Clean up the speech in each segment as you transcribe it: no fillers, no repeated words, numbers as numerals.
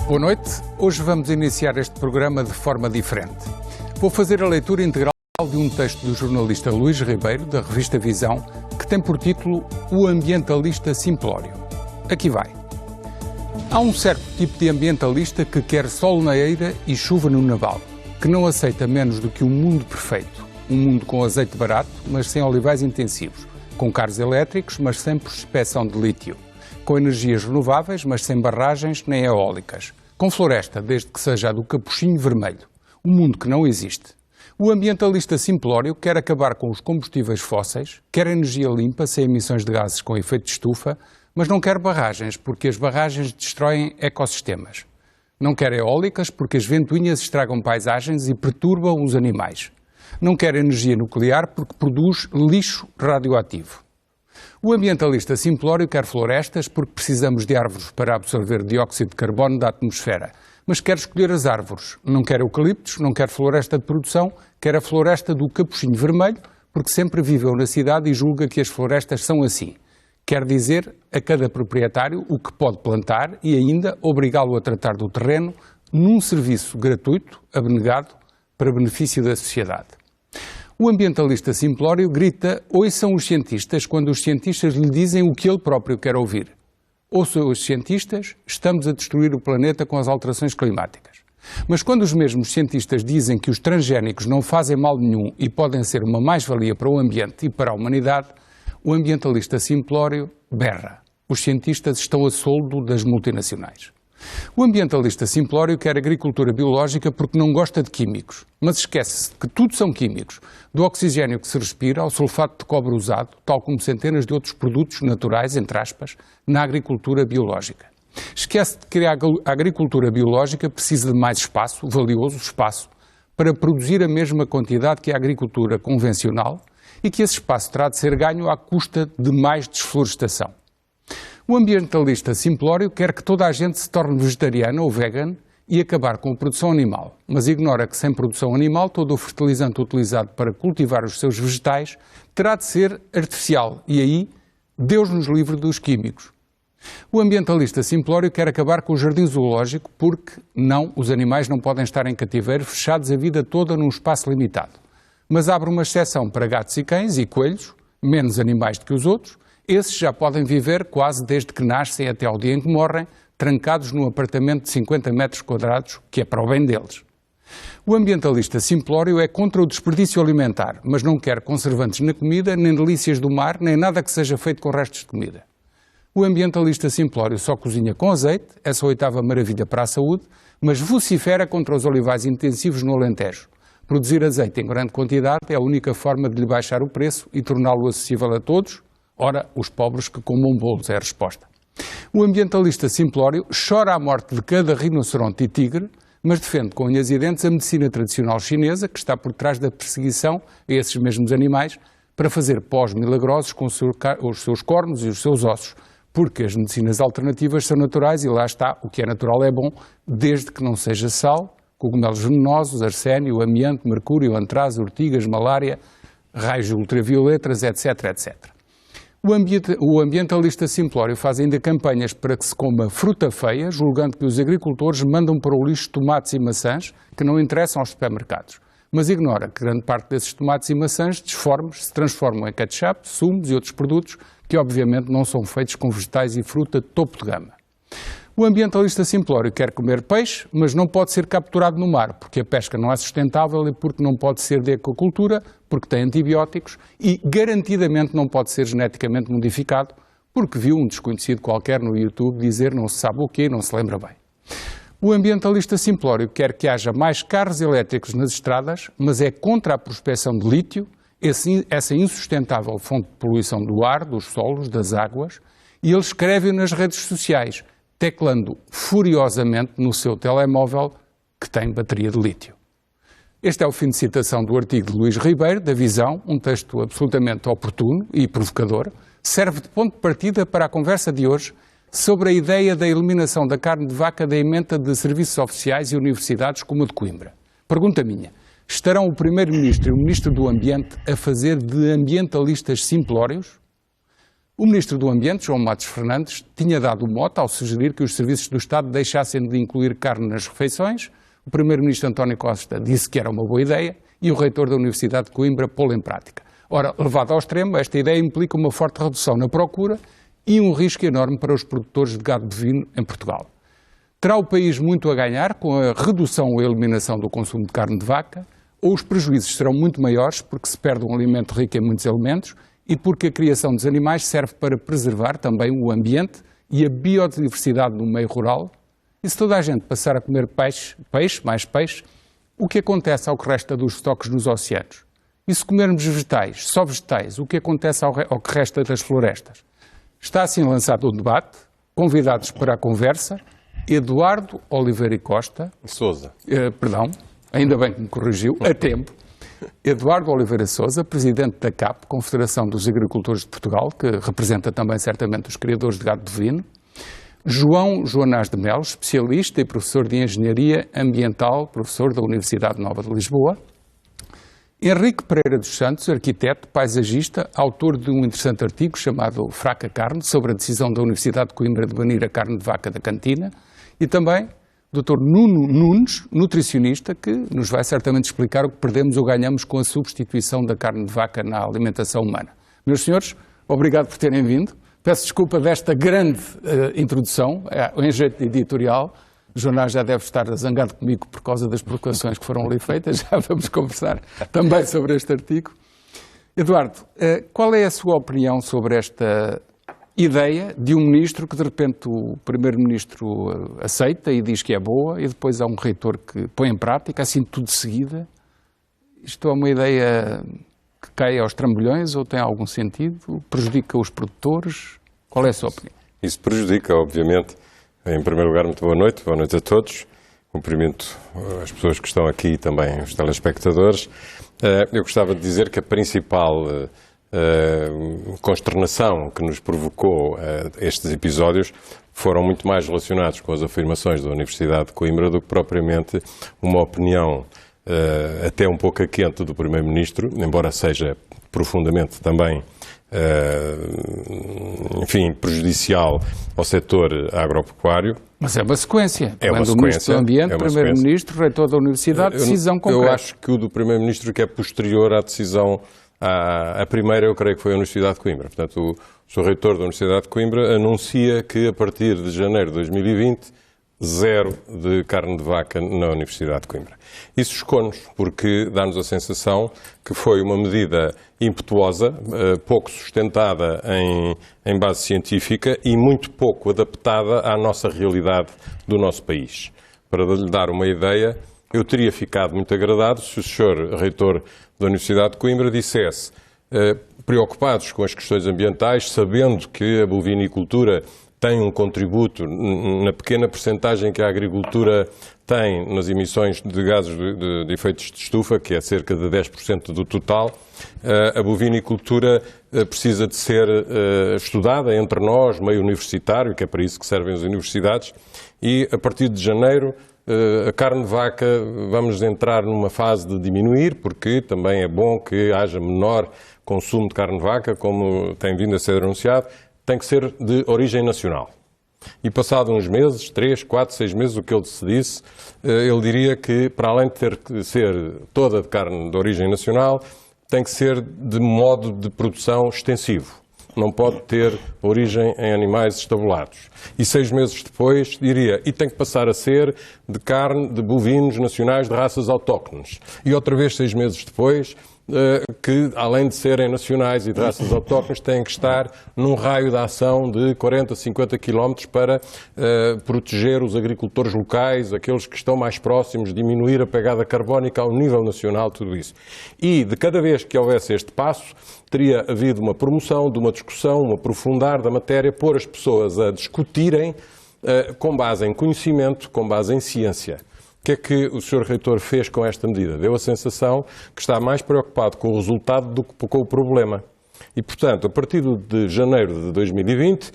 Boa noite. Hoje vamos iniciar este programa de forma diferente. Vou fazer a leitura integral de um texto do jornalista Luís Ribeiro, da revista Visão, que tem por título O Ambientalista Simplório. Aqui vai. Há um certo tipo de ambientalista que quer sol na eira e chuva no naval, que não aceita menos do que um mundo perfeito. Um mundo com azeite barato, mas sem olivais intensivos, com carros elétricos, mas sem prospeção de lítio, com energias renováveis, mas sem barragens nem eólicas, com floresta, desde que seja a do capuchinho vermelho, um mundo que não existe. O ambientalista simplório quer acabar com os combustíveis fósseis, quer energia limpa, sem emissões de gases com efeito de estufa, mas não quer barragens, porque as barragens destroem ecossistemas. Não quer eólicas, porque as ventoinhas estragam paisagens e perturbam os animais. Não quer energia nuclear, porque produz lixo radioativo. O ambientalista simplório quer florestas porque precisamos de árvores para absorver dióxido de carbono da atmosfera. Mas quer escolher as árvores. Não quer eucaliptos, não quer floresta de produção, quer a floresta do capuchinho vermelho, porque sempre viveu na cidade e julga que as florestas são assim. Quer dizer a cada proprietário o que pode plantar e ainda obrigá-lo a tratar do terreno num serviço gratuito, abnegado, para benefício da sociedade. O ambientalista simplório grita "ouçam os cientistas" quando os cientistas lhe dizem o que ele próprio quer ouvir. Ouçam os cientistas, estamos a destruir o planeta com as alterações climáticas. Mas quando os mesmos cientistas dizem que os transgénicos não fazem mal nenhum e podem ser uma mais-valia para o ambiente e para a humanidade, o ambientalista simplório berra. Os cientistas estão a soldo das multinacionais. O ambientalista simplório quer agricultura biológica porque não gosta de químicos, mas esquece-se de que tudo são químicos, do oxigênio que se respira ao sulfato de cobre usado, tal como centenas de outros produtos naturais, entre aspas, na agricultura biológica. Esquece de que a agricultura biológica precisa de mais espaço, valioso espaço, para produzir a mesma quantidade que a agricultura convencional e que esse espaço terá de ser ganho à custa de mais desflorestação. O ambientalista simplório quer que toda a gente se torne vegetariana ou vegan e acabar com a produção animal, mas ignora que sem produção animal todo o fertilizante utilizado para cultivar os seus vegetais terá de ser artificial e aí Deus nos livre dos químicos. O ambientalista simplório quer acabar com o jardim zoológico porque os animais não podem estar em cativeiro fechados a vida toda num espaço limitado, mas abre uma exceção para gatos e cães e coelhos, menos animais do que os outros. Esses já podem viver quase desde que nascem até ao dia em que morrem, trancados num apartamento de 50 metros quadrados, que é para o bem deles. O ambientalista simplório é contra o desperdício alimentar, mas não quer conservantes na comida, nem delícias do mar, nem nada que seja feito com restos de comida. O ambientalista simplório só cozinha com azeite, essa oitava maravilha para a saúde, mas vocifera contra os olivais intensivos no Alentejo. Produzir azeite em grande quantidade é a única forma de lhe baixar o preço e torná-lo acessível a todos. Ora, os pobres que comam bolos é a resposta. O ambientalista simplório chora a morte de cada rinoceronte e tigre, mas defende com unhas e dentes a medicina tradicional chinesa, que está por trás da perseguição a esses mesmos animais, para fazer pós milagrosos com os seus cornos e os seus ossos, porque as medicinas alternativas são naturais e lá está, o que é natural é bom, desde que não seja sal, cogumelos venenosos, arsénio, amianto, mercúrio, antraz, ortigas, malária, raios ultravioletas, etc, etc. O ambientalista simplório faz ainda campanhas para que se coma fruta feia, julgando que os agricultores mandam para o lixo tomates e maçãs que não interessam aos supermercados. Mas ignora que grande parte desses tomates e maçãs disformes se transformam em ketchup, sumos e outros produtos que obviamente não são feitos com vegetais e fruta de topo de gama. O ambientalista simplório quer comer peixe, mas não pode ser capturado no mar, porque a pesca não é sustentável e porque não pode ser de aquacultura, porque tem antibióticos e garantidamente não pode ser geneticamente modificado, porque viu um desconhecido qualquer no YouTube dizer não se sabe o quê, não se lembra bem. O ambientalista simplório quer que haja mais carros elétricos nas estradas, mas é contra a prospecção de lítio, essa insustentável fonte de poluição do ar, dos solos, das águas, e ele escreve nas redes sociais, teclando furiosamente no seu telemóvel que tem bateria de lítio. Este é o fim de citação do artigo de Luís Ribeiro, da Visão, um texto absolutamente oportuno e provocador, serve de ponto de partida para a conversa de hoje sobre a ideia da eliminação da carne de vaca da ementa de serviços oficiais e universidades como a de Coimbra. Pergunta minha, estarão o Primeiro-Ministro e o Ministro do Ambiente a fazer de ambientalistas simplórios? O Ministro do Ambiente, João Matos Fernandes, tinha dado o mote ao sugerir que os serviços do Estado deixassem de incluir carne nas refeições. O Primeiro-Ministro António Costa disse que era uma boa ideia e o Reitor da Universidade de Coimbra pô-la em prática. Ora, levado ao extremo, esta ideia implica uma forte redução na procura e um risco enorme para os produtores de gado bovino em Portugal. Terá o país muito a ganhar com a redução ou a eliminação do consumo de carne de vaca, ou os prejuízos serão muito maiores porque se perde um alimento rico em muitos elementos e porque a criação dos animais serve para preservar também o ambiente e a biodiversidade no meio rural? E se toda a gente passar a comer mais peixe, o que acontece ao que resta dos estoques nos oceanos? E se comermos vegetais, só vegetais, o que acontece ao que resta das florestas? Está assim lançado o debate, convidados para a conversa, Eduardo Oliveira e Costa. Sousa. Perdão, ainda bem que me corrigiu, a tempo. Eduardo Oliveira Sousa, presidente da CAP, Confederação dos Agricultores de Portugal, que representa também certamente os criadores de gado bovino. João Joanás de Melo, especialista e professor de Engenharia Ambiental, professor da Universidade Nova de Lisboa. Henrique Pereira dos Santos, arquiteto, paisagista, autor de um interessante artigo chamado Fraca Carne, sobre a decisão da Universidade de Coimbra de banir a carne de vaca da cantina. E também Dr. Nuno Nunes, nutricionista, que nos vai certamente explicar o que perdemos ou ganhamos com a substituição da carne de vaca na alimentação humana. Meus senhores, obrigado por terem vindo. Peço desculpa desta grande introdução, em jeito de editorial. O jornal já deve estar zangado comigo por causa das provocações que foram ali feitas. Já vamos conversar também sobre este artigo. Eduardo, qual é a sua opinião sobre esta ideia de um ministro que de repente o primeiro-ministro aceita e diz que é boa e depois há um reitor que põe em prática, assim tudo de seguida? Isto é uma ideia que cai aos trambolhões ou tem algum sentido? Prejudica os produtores? Qual é a sua opinião? Isso prejudica, obviamente. Em primeiro lugar, muito boa noite a todos. Cumprimento as pessoas que estão aqui e também os telespectadores. Eu gostava de dizer que a principal consternação que nos provocou estes episódios foram muito mais relacionados com as afirmações da Universidade de Coimbra do que propriamente uma opinião até um pouco a quente do Primeiro-Ministro, embora seja profundamente também prejudicial ao setor agropecuário. Mas é uma sequência. É uma do Ministro do Ambiente, Primeiro-Ministro, Reitor da Universidade, decisão concreta. Eu acho que o do Primeiro-Ministro que é posterior à decisão, a primeira eu creio que foi a Universidade de Coimbra. Portanto, o Sr. Reitor da Universidade de Coimbra anuncia que a partir de janeiro de 2020, zero de carne de vaca na Universidade de Coimbra. Isso chocou-nos, porque dá-nos a sensação que foi uma medida impetuosa, pouco sustentada em base científica e muito pouco adaptada à nossa realidade do nosso país. Para lhe dar uma ideia, eu teria ficado muito agradado se o Sr. Reitor da Universidade de Coimbra dissesse, preocupados com as questões ambientais, sabendo que a bovinicultura tem um contributo na pequena percentagem que a agricultura tem nas emissões de gases de efeitos de estufa, que é cerca de 10% do total. A bovinicultura precisa de ser estudada entre nós, meio universitário, que é para isso que servem as universidades, e a partir de janeiro a carne de vaca vamos entrar numa fase de diminuir, porque também é bom que haja menor consumo de carne de vaca, como tem vindo a ser anunciado, tem que ser de origem nacional. E passado uns meses, 3, 4, 6 meses, o que ele disse, ele diria que, para além de ter que ser toda de carne de origem nacional, tem que ser de modo de produção extensivo. Não pode ter origem em animais estabulados. E 6 meses depois diria, e tem que passar a ser de carne de bovinos nacionais de raças autóctones. E outra vez 6 meses depois, que além de serem nacionais e de raças autóctones, têm que estar num raio de ação de 40, 50 quilómetros para proteger os agricultores locais, aqueles que estão mais próximos, diminuir a pegada carbónica ao nível nacional, tudo isso. E de cada vez que houvesse este passo, teria havido uma promoção, de uma discussão, um aprofundar da matéria, pôr as pessoas a discutirem com base em conhecimento, com base em ciência. O que é que o Sr. Reitor fez com esta medida? Deu a sensação que está mais preocupado com o resultado do que com o problema. E, portanto, a partir de janeiro de 2020,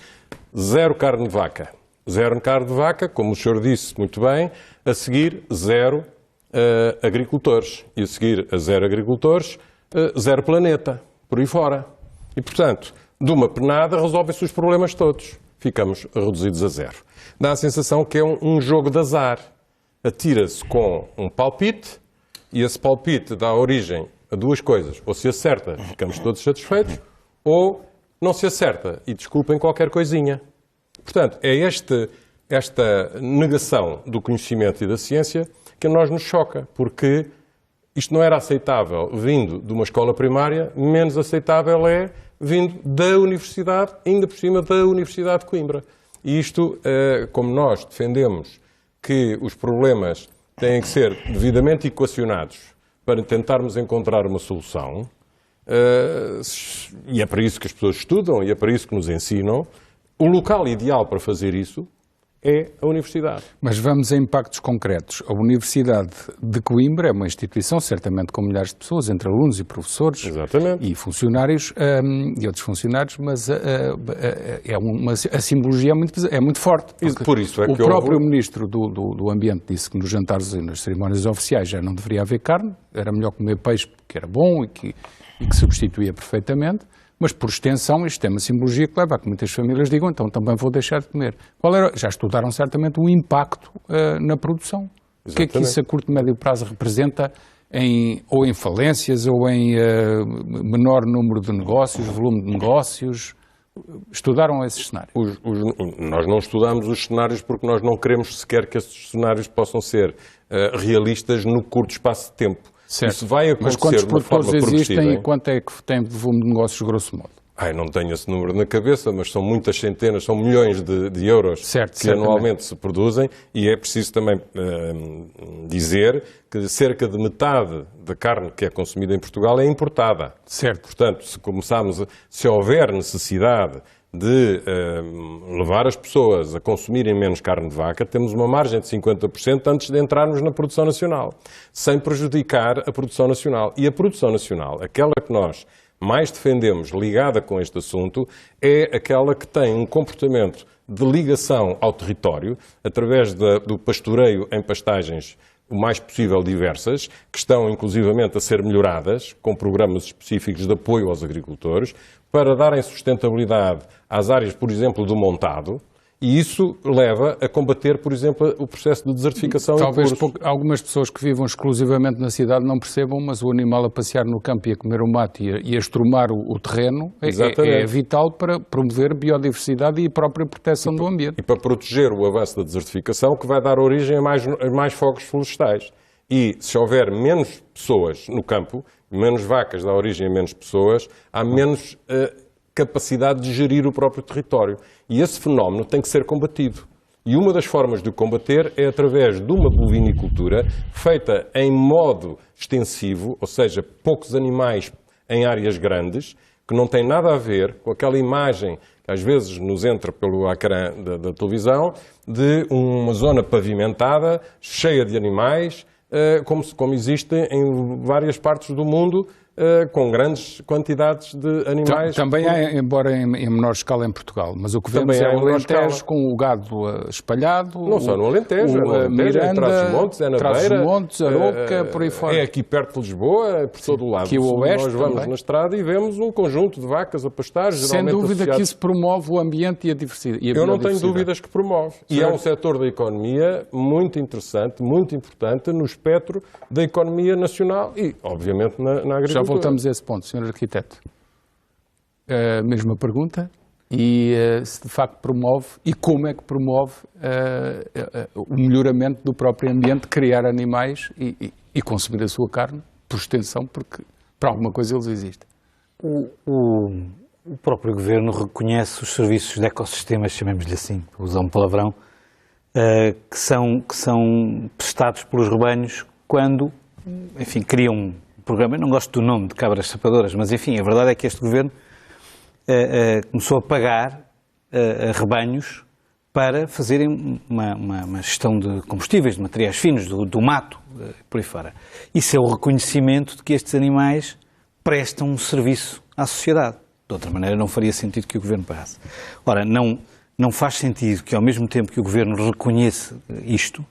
zero carne de vaca. Zero carne de vaca, como o senhor disse muito bem, a seguir zero agricultores. E a seguir a zero agricultores, zero planeta, por aí fora. E, portanto, de uma penada, resolvem-se os problemas todos. Ficamos reduzidos a zero. Dá a sensação que é um jogo de azar. Atira-se com um palpite e esse palpite dá origem a duas coisas. Ou se acerta, ficamos todos satisfeitos, ou não se acerta e desculpem qualquer coisinha. Portanto, é esta negação do conhecimento e da ciência que a nós nos choca, porque isto não era aceitável vindo de uma escola primária, menos aceitável é vindo da Universidade, ainda por cima da Universidade de Coimbra. E isto, como nós defendemos que os problemas têm que ser devidamente equacionados para tentarmos encontrar uma solução, e é para isso que as pessoas estudam, e é para isso que nos ensinam, o local ideal para fazer isso é a Universidade. Mas vamos a impactos concretos. A Universidade de Coimbra é uma instituição, certamente com milhares de pessoas, entre alunos e professores. Exatamente. E funcionários e outros funcionários, mas a simbologia é muito forte. Por isso é que o próprio Ministro do Ambiente disse que nos jantares e nas cerimónias oficiais já não deveria haver carne, era melhor comer peixe porque era bom e que substituía perfeitamente. Mas, por extensão, isto é uma simbologia que leva a que muitas famílias digam, então também vou deixar de comer. Já estudaram certamente o impacto na produção. Exatamente. O que é que isso a curto e médio prazo representa ou em falências, ou em menor número de negócios, volume de negócios? Estudaram esses cenários? Nós não estudamos os cenários porque nós não queremos sequer que esses cenários possam ser realistas no curto espaço de tempo. Certo. Isso vai acontecer. Mas quantos de uma forma produtores existem progressiva, e quanto é que tem de volume de negócios, grosso modo? Não tenho esse número na cabeça, mas são muitas centenas, são milhões de euros que anualmente se produzem, e é preciso também dizer que cerca de metade da carne que é consumida em Portugal é importada. Certo. Portanto, se houver necessidade de levar as pessoas a consumirem menos carne de vaca, temos uma margem de 50% antes de entrarmos na produção nacional, sem prejudicar a produção nacional. E a produção nacional, aquela que nós mais defendemos ligada com este assunto, é aquela que tem um comportamento de ligação ao território, através do pastoreio em pastagens o mais possível diversas, que estão inclusivamente a ser melhoradas com programas específicos de apoio aos agricultores, para darem sustentabilidade às áreas, por exemplo, do montado, e isso leva a combater, por exemplo, o processo de desertificação. Talvez algumas pessoas que vivam exclusivamente na cidade não percebam, mas o animal a passear no campo e a comer o mato e a estrumar o terreno é vital para promover biodiversidade e a própria proteção do ambiente. E para proteger o avanço da desertificação, que vai dar origem a mais fogos florestais. E se houver menos pessoas no campo, menos vacas dá origem a menos pessoas, há menos capacidade de gerir o próprio território. E esse fenómeno tem que ser combatido. E uma das formas de o combater é através de uma bovinicultura feita em modo extensivo, ou seja, poucos animais em áreas grandes, que não tem nada a ver com aquela imagem que às vezes nos entra pelo ecrã da televisão, de uma zona pavimentada, cheia de animais, como existe em várias partes do mundo, com grandes quantidades de animais. Também há, embora em menor escala em Portugal, mas o que vemos é o Alentejo com o gado espalhado. Não só no Alentejo, Miranda, em Trás-os-Montes, é na Beira. Trás-os-Montes, Aroca, por aí fora. É aqui perto de Lisboa, por todo o lado. Que o oeste nós vamos também. na estrada e vemos um conjunto de vacas a pastar, Sem dúvida que isso promove o ambiente e a diversidade. Eu não tenho dúvidas que promove. E é um setor da economia muito interessante, muito importante no espectro da economia nacional e, obviamente, na agricultura. Já voltamos a esse ponto, Sr. Arquiteto. Mesma pergunta. E se de facto promove, e como é que promove o melhoramento do próprio ambiente, criar animais e consumir a sua carne, por extensão, porque para alguma coisa eles existem. O próprio Governo reconhece os serviços de ecossistemas, chamemos-lhe assim, para usar um palavrão, que são prestados pelos rebanhos quando, enfim, criam um programa. Eu não gosto do nome de cabras sapadoras, mas enfim, a verdade é que este Governo começou a pagar a rebanhos para fazerem uma gestão de combustíveis, de materiais finos, do mato, por aí fora. Isso é o reconhecimento de que estes animais prestam um serviço à sociedade. De outra maneira, não faria sentido que o Governo pagasse. Ora, não faz sentido que, ao mesmo tempo que o Governo reconheça isto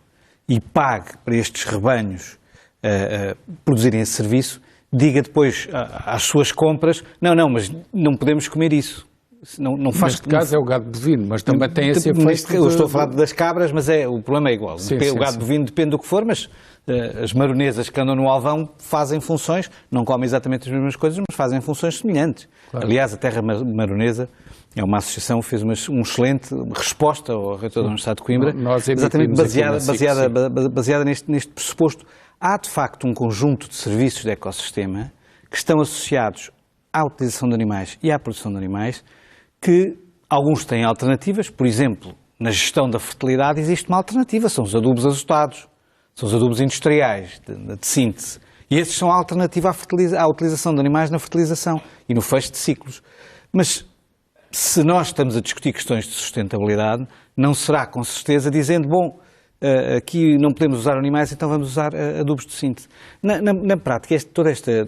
e pague para estes rebanhos produzirem esse serviço, diga depois às suas compras, não, mas não podemos comer isso. Não faz... Neste caso é o gado bovino, mas também tem esse efeito... Eu estou a falar das cabras, mas o problema é igual. Sim, o gado bovino depende do que for, mas as maronesas que andam no alvão fazem funções, não comem exatamente as mesmas coisas, mas fazem funções semelhantes. Claro. Aliás, a Terra Maronesa é uma associação que fez uma excelente resposta ao reitor da Universidade de Coimbra, exatamente baseada neste pressuposto. Há, de facto, um conjunto de serviços de ecossistema que estão associados à utilização de animais e à produção de animais, que alguns têm alternativas. Por exemplo, na gestão da fertilidade existe uma alternativa, são os adubos azotados, são os adubos industriais de síntese. E esses são a alternativa à utilização de animais na fertilização e no fecho de ciclos. Mas se nós estamos a discutir questões de sustentabilidade, não será com certeza dizendo, bom, aqui não podemos usar animais, então vamos usar adubos de síntese. Na prática,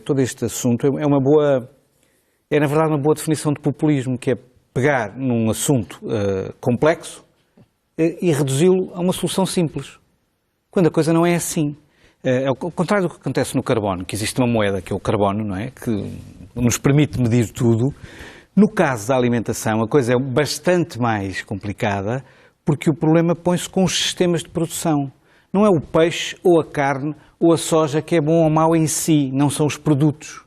todo este assunto é na verdade uma boa definição de populismo, que é pegar num assunto complexo e reduzi-lo a uma solução simples, quando a coisa não é assim. Ao contrário do que acontece no carbono, que existe uma moeda que é o carbono, não é? Que nos permite medir tudo. No caso da alimentação, a coisa é bastante mais complicada, porque o problema põe-se com os sistemas de produção. Não é o peixe ou a carne ou a soja que é bom ou mau em si, não são os produtos.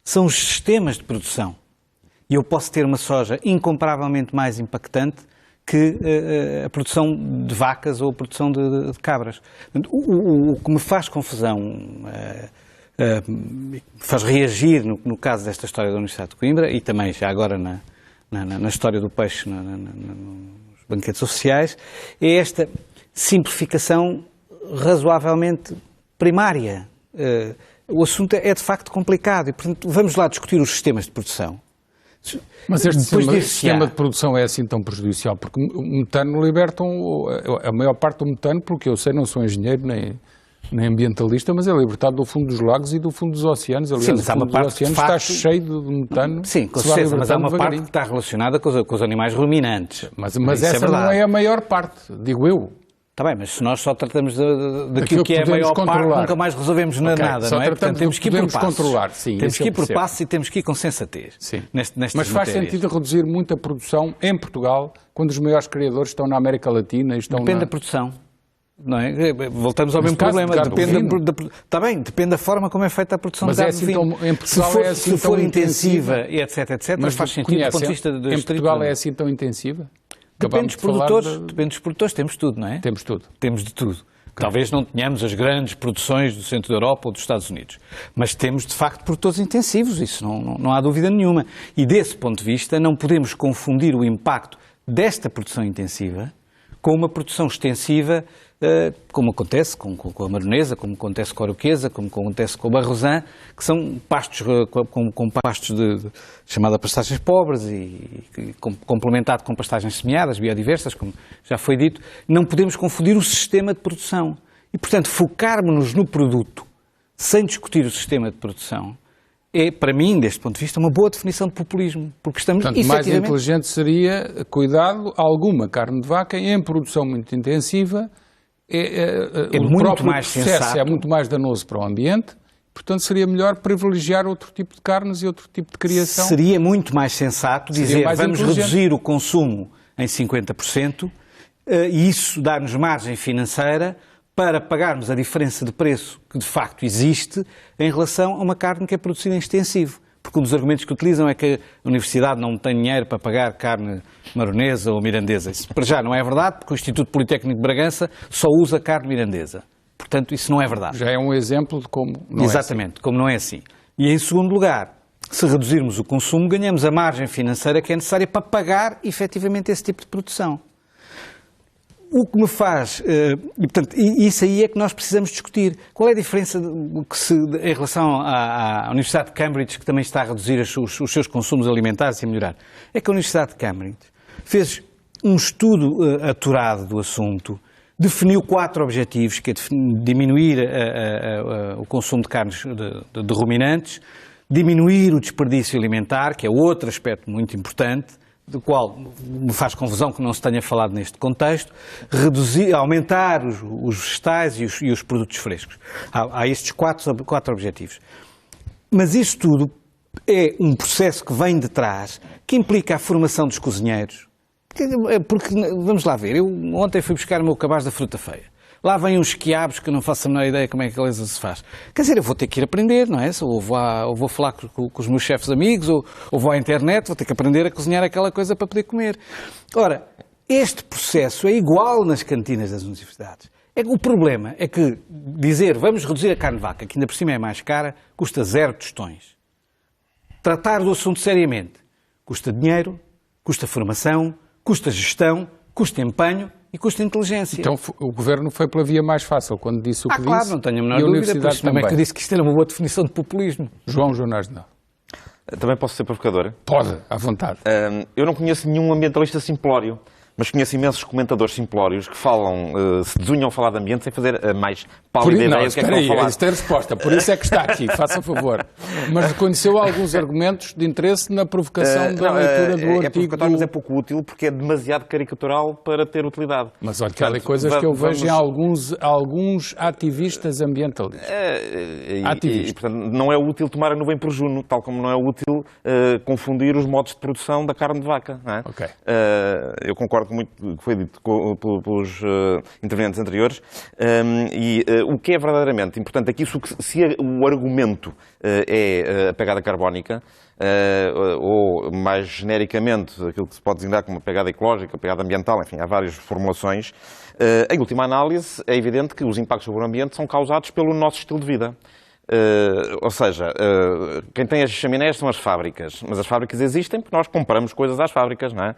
São os sistemas de produção. E eu posso ter uma soja incomparavelmente mais impactante que a produção de vacas ou a produção de cabras. O que me faz confusão, faz reagir no caso desta história da Universidade de Coimbra e também já agora na história do peixe nos banquetes oficiais, é esta simplificação razoavelmente primária. O assunto é de facto complicado e, portanto, vamos lá discutir os sistemas de produção. Mas este sistema de produção é assim tão prejudicial? Porque o metano libertam, a maior parte do metano, porque eu sei, não sou engenheiro nem ambientalista, mas é libertado do fundo dos lagos e do fundo dos oceanos. Aliás, sim, o fundo dos oceanos está cheio de metano. Sim, com certeza, mas há uma parte que está relacionada com os animais ruminantes. Mas essa não é a maior parte, digo eu. Está bem, mas se nós só tratamos daquilo que é a maior parte, nunca mais resolvemos nada, não é? Portanto, temos que ir por passos. Temos que ir por passos e temos que ir com sensatez. Mas faz sentido reduzir muito a produção em Portugal, quando os maiores criadores estão na América Latina e estão Depende da produção. Não é? Voltamos ao mesmo problema. Está bem, depende da forma como é feita a produção de gado bovino. Em Portugal se for intensiva e etc, mas faz sentido do ponto de vista em Portugal é assim tão intensiva? Depende dos produtores, temos tudo, não é? Temos tudo. Temos de tudo. Talvez não tenhamos as grandes produções do centro da Europa ou dos Estados Unidos, mas temos de facto produtores intensivos, isso não há dúvida nenhuma. E desse ponto de vista não podemos confundir o impacto desta produção intensiva com uma produção extensiva, como acontece com a maronesa, como acontece com a arauquesa, como acontece com o barrosã, que são pastos com pastos chamada pastagens pobres e complementado com pastagens semeadas, biodiversas, como já foi dito. Não podemos confundir o sistema de produção. E, portanto, focarmos-nos no produto sem discutir o sistema de produção é, para mim, deste ponto de vista, uma boa definição de populismo. Porque estamos, portanto, mais inteligente seria, cuidado, alguma carne de vaca em produção muito intensiva, o muito próprio mais processo sensato. É muito mais danoso para o ambiente, portanto seria melhor privilegiar outro tipo de carnes e outro tipo de criação. Seria muito mais sensato dizer vamos reduzir o consumo em 50% e isso dá-nos margem financeira para pagarmos a diferença de preço que de facto existe em relação a uma carne que é produzida em extensivo. Porque um dos argumentos que utilizam é que a Universidade não tem dinheiro para pagar carne maronesa ou mirandesa. Isso para já não é verdade, porque o Instituto Politécnico de Bragança só usa carne mirandesa. Portanto, isso não é verdade. Já é um exemplo de como não Exatamente, é assim. Como não é assim. E em segundo lugar, se reduzirmos o consumo, ganhamos a margem financeira que é necessária para pagar efetivamente esse tipo de produção. O que me faz, e portanto, isso aí é que nós precisamos discutir. Qual é a diferença em relação à Universidade de Cambridge, que também está a reduzir os seus consumos alimentares e a melhorar? É que a Universidade de Cambridge fez um estudo aturado do assunto, definiu 4 objetivos, que é diminuir o consumo de carnes de ruminantes, diminuir o desperdício alimentar, que é outro aspecto muito importante, do qual me faz confusão que não se tenha falado neste contexto, aumentar os vegetais e os produtos frescos. Há estes quatro objetivos. Mas isso tudo é um processo que vem de trás, que implica a formação dos cozinheiros. Porque, vamos lá ver, eu ontem fui buscar o meu cabaz da fruta feia. Lá vêm uns quiabos que eu não faço a menor ideia como é que a coisa se faz. Quer dizer, eu vou ter que ir aprender, não é? Ou vou falar com os meus chefes amigos, ou vou à internet, vou ter que aprender a cozinhar aquela coisa para poder comer. Ora, este processo é igual nas cantinas das universidades. O problema é que dizer vamos reduzir a carne de vaca, que ainda por cima é mais cara, custa 0 tostões. Tratar do assunto seriamente custa dinheiro, custa formação, custa gestão, custa empenho e custa inteligência. Então o Governo foi pela via mais fácil quando disse o que disse. Claro, não tenho a menor dúvida, por isso também que eu disse que isto era uma boa definição de populismo. João Jonas, não. Também posso ser provocador? Pode, à vontade. Eu não conheço nenhum ambientalista simplório, mas conheço imensos comentadores simplórios que falam, se desunham a falar de ambiente sem fazer a mais pálida ideia do que é que vão falar. Isso tem resposta, por isso é que está aqui, faça favor. Mas reconheceu alguns argumentos de interesse na provocação da leitura do artigo. É provocatório, mas é pouco útil porque é demasiado caricatural para ter utilidade. Mas olha que há coisas que eu vejo em alguns ativistas ambientalistas. E, portanto, não é útil tomar a nuvem por Juno, tal como não é útil confundir os modos de produção da carne de vaca. Não é? Okay. Eu concordo com muito o que foi dito pelos intervenientes anteriores. O que é verdadeiramente importante é que se o argumento é a pegada carbónica, ou mais genericamente aquilo que se pode designar como uma pegada ecológica, pegada ambiental, enfim, há várias formulações, em última análise é evidente que os impactos sobre o ambiente são causados pelo nosso estilo de vida. Ou seja, quem tem as chaminés são as fábricas, mas as fábricas existem porque nós compramos coisas às fábricas, não é?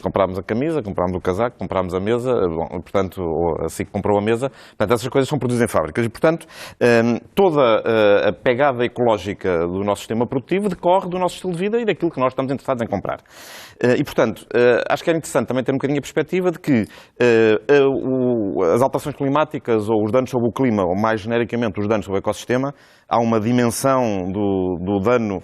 Compramos a camisa, compramos o casaco, compramos a mesa, portanto, assim que comprou a mesa, portanto, essas coisas são produzidas em fábricas e, portanto, toda a pegada ecológica do nosso sistema produtivo decorre do nosso estilo de vida e daquilo que nós estamos interessados em comprar. E, portanto, acho que era interessante também ter um bocadinho a perspectiva de que as alterações climáticas ou os danos sobre o clima, ou mais genericamente os danos sobre o ecossistema, há uma dimensão do dano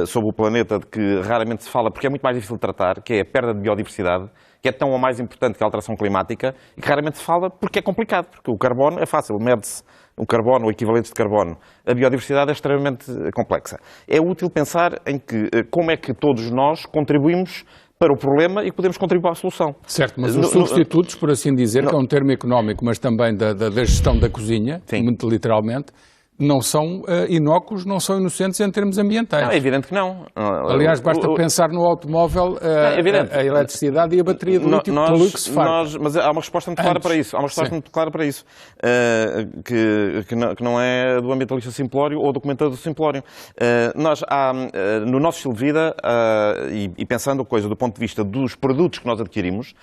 sobre o planeta de que raramente se fala, porque é muito mais difícil de tratar, que é a perda de biodiversidade, que é tão ou mais importante que a alteração climática, e que raramente se fala porque é complicado, porque o carbono é fácil, mede-se o carbono, o equivalente de carbono. A biodiversidade é extremamente complexa. É útil pensar em que como é que todos nós contribuímos para o problema e podemos contribuir para a solução. Certo, mas os substitutos, por assim dizer, que é um termo económico, mas também da gestão da cozinha, muito literalmente, não são inócuos, não são inocentes em termos ambientais. Não, é evidente que não. Aliás, basta pensar no automóvel, a eletricidade e a bateria do lítio pelo que se faz. Mas há uma resposta muito clara para isso. Há uma resposta muito clara para isso. Que não é do ambientalista simplório ou do comentador simplório. No nosso estilo de vida, e pensando a coisa do ponto de vista dos produtos que nós adquirimos,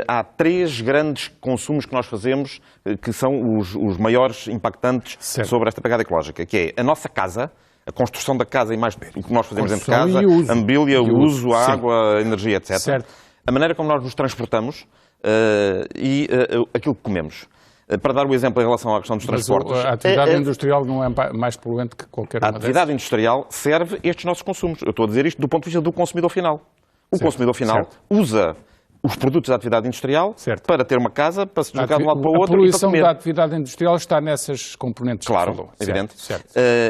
há 3 grandes consumos que nós fazemos que são os maiores impactantes sobre esta pegada ecológica, que é a nossa casa, a construção da casa e mais o que nós fazemos dentro de casa, a mobília, o uso, a água, a energia, etc. Certo. A maneira como nós nos transportamos e aquilo que comemos. Para dar o exemplo em relação à questão dos transportes... A atividade industrial não é mais poluente que qualquer uma dessas? A atividade industrial serve estes nossos consumos. Eu estou a dizer isto do ponto de vista do consumidor final. O consumidor final usa os produtos da atividade industrial para ter uma casa, para se deslocar de um lado para o outro e para comer. A poluição da atividade industrial está nessas componentes que falou. Evidente.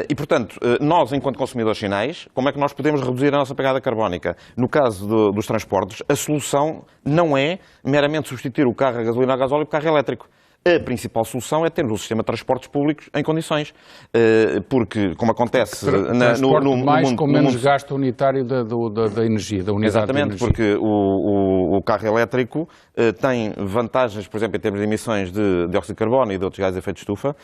E, portanto, nós, enquanto consumidores finais, como é que nós podemos reduzir a nossa pegada carbónica? No caso dos transportes, a solução não é meramente substituir o carro a gasolina a gasóleo por carro elétrico. A principal solução é termos um sistema de transportes públicos em condições, porque, como acontece no mais com menos gasto unitário da energia, da unidade de energia. Exatamente, porque o carro elétrico tem vantagens, por exemplo, em termos de emissões de dióxido de carbono e de outros gases de efeito de estufa,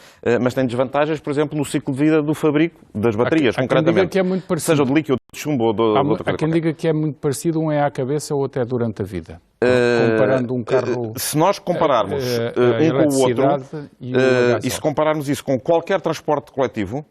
mas tem desvantagens, por exemplo, no ciclo de vida do fabrico das baterias, concretamente. Que é muito parecido. Seja de líquido, de chumbo ou de outra coisa. Há quem diga que é muito parecido, um é à cabeça, o outro é durante a vida. Comparando um carro... Se nós compararmos um com o outro, e se compararmos isso com qualquer transporte coletivo,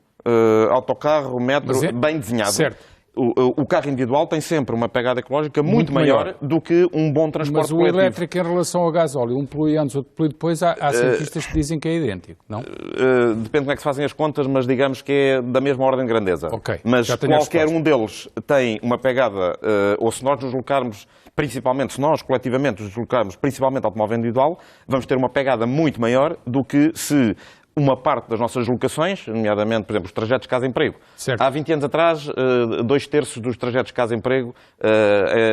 autocarro, metro, bem desenhado, o carro individual tem sempre uma pegada ecológica muito maior do que um bom transporte coletivo. Mas o elétrico em relação ao gasóleo, um polui antes, outro polui depois, há cientistas que dizem que é idêntico, não? Depende de como é que se fazem as contas, mas digamos que é da mesma ordem de grandeza. Mas qualquer um deles tem uma pegada, ou se nós nos deslocarmos, principalmente, se nós coletivamente nos deslocarmos, principalmente automóvel individual, vamos ter uma pegada muito maior do que se uma parte das nossas locações, nomeadamente, por exemplo, os trajetos de casa-emprego. Certo. Há 20 anos atrás, 2/3 dos trajetos de casa-emprego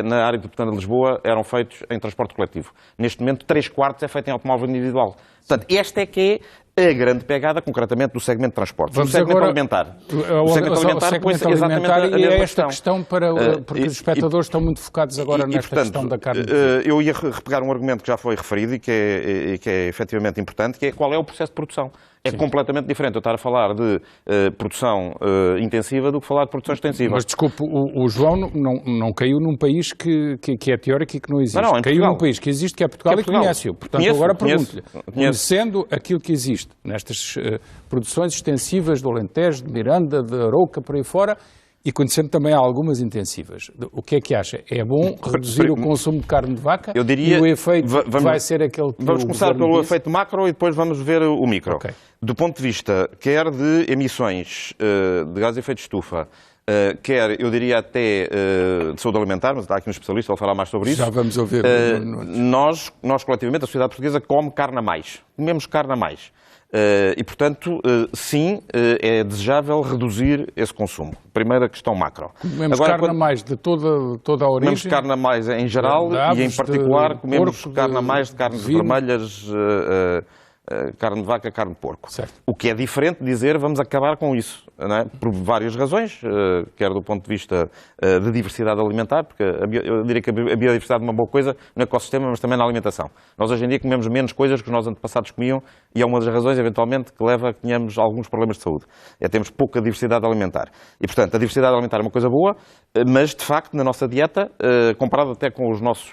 na área metropolitana de Lisboa eram feitos em transporte coletivo. Neste momento, 3/4 é feito em automóvel individual. Portanto, esta é que é a grande pegada, concretamente, do segmento de transportes. Vamos o segmento agora, alimentar. O segmento põe-se alimentar exatamente a e mesma é esta questão porque os espectadores estão muito focados agora nesta portanto, questão da carne. Eu ia repegar um argumento que já foi referido e que é efetivamente importante, que é qual é o processo de produção. É completamente diferente eu estar a falar de produção intensiva do que falar de produção extensiva. Mas, desculpe, o João não caiu num país que é teórico e que não existe. Não, caiu Portugal. num país que existe, que é Portugal, Que é Portugal. e conhece-o. Portanto, Conheço, agora conheço. pergunto-lhe, conhecendo aquilo que existe nestas produções extensivas do Alentejo, de Miranda, de Arouca, por aí fora, e conhecendo também algumas intensivas, o que é que acha? É bom reduzir o consumo de carne de vaca? Eu diria, e o efeito vai ser aquele que vamos começar pelo efeito macro e depois vamos ver o micro. Okay. Do ponto de vista, quer de emissões de gases de efeito de estufa, quer, eu diria até de saúde alimentar, mas está aqui um especialista, vai falar mais sobre isso. Já vamos ouvir. Nós, coletivamente, a sociedade portuguesa come carne a mais. Comemos carne a mais. E, portanto, sim, é desejável reduzir esse consumo. Primeira questão macro. Comemos carne a mais de toda a origem? Comemos carne a mais em geral e, em particular, comemos carne a mais de carnes vermelhas, carne de vaca, carne de porco. Certo. O que é diferente de dizer vamos acabar com isso, não é? Por várias razões, quer do ponto de vista de diversidade alimentar, porque eu diria que a biodiversidade é uma boa coisa no ecossistema, mas também na alimentação. Nós hoje em dia comemos menos coisas que os nossos antepassados comiam e é uma das razões, eventualmente, que leva a que tenhamos alguns problemas de saúde. Temos pouca diversidade alimentar. E, portanto, a diversidade alimentar é uma coisa boa, mas, de facto, na nossa dieta, comparado até com os nossos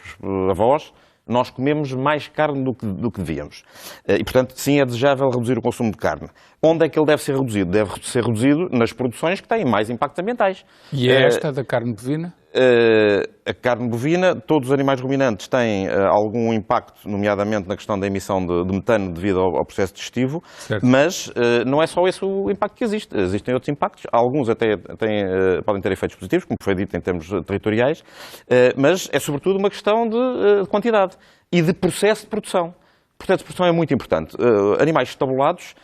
avós, nós comemos mais carne do que devíamos. E, portanto, sim, é desejável reduzir o consumo de carne. Onde é que ele deve ser reduzido? Deve ser reduzido nas produções que têm mais impactos ambientais. E é esta da carne bovina? A carne bovina, todos os animais ruminantes têm algum impacto, nomeadamente na questão da emissão de metano devido ao processo digestivo, certo. Mas não é só esse o impacto que existe. Existem outros impactos, alguns até podem ter efeitos positivos, como foi dito em termos territoriais, mas é sobretudo uma questão de quantidade e de processo de produção. O processo de produção é muito importante. Animais estabulados,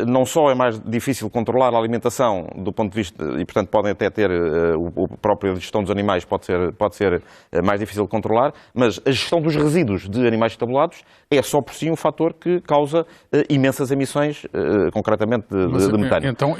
não só é mais difícil controlar a alimentação do ponto de vista, e portanto podem até ter, a própria gestão dos animais pode ser mais difícil de controlar, mas a gestão dos resíduos de animais estabulados é só por si um fator que causa imensas emissões, concretamente de metano. Então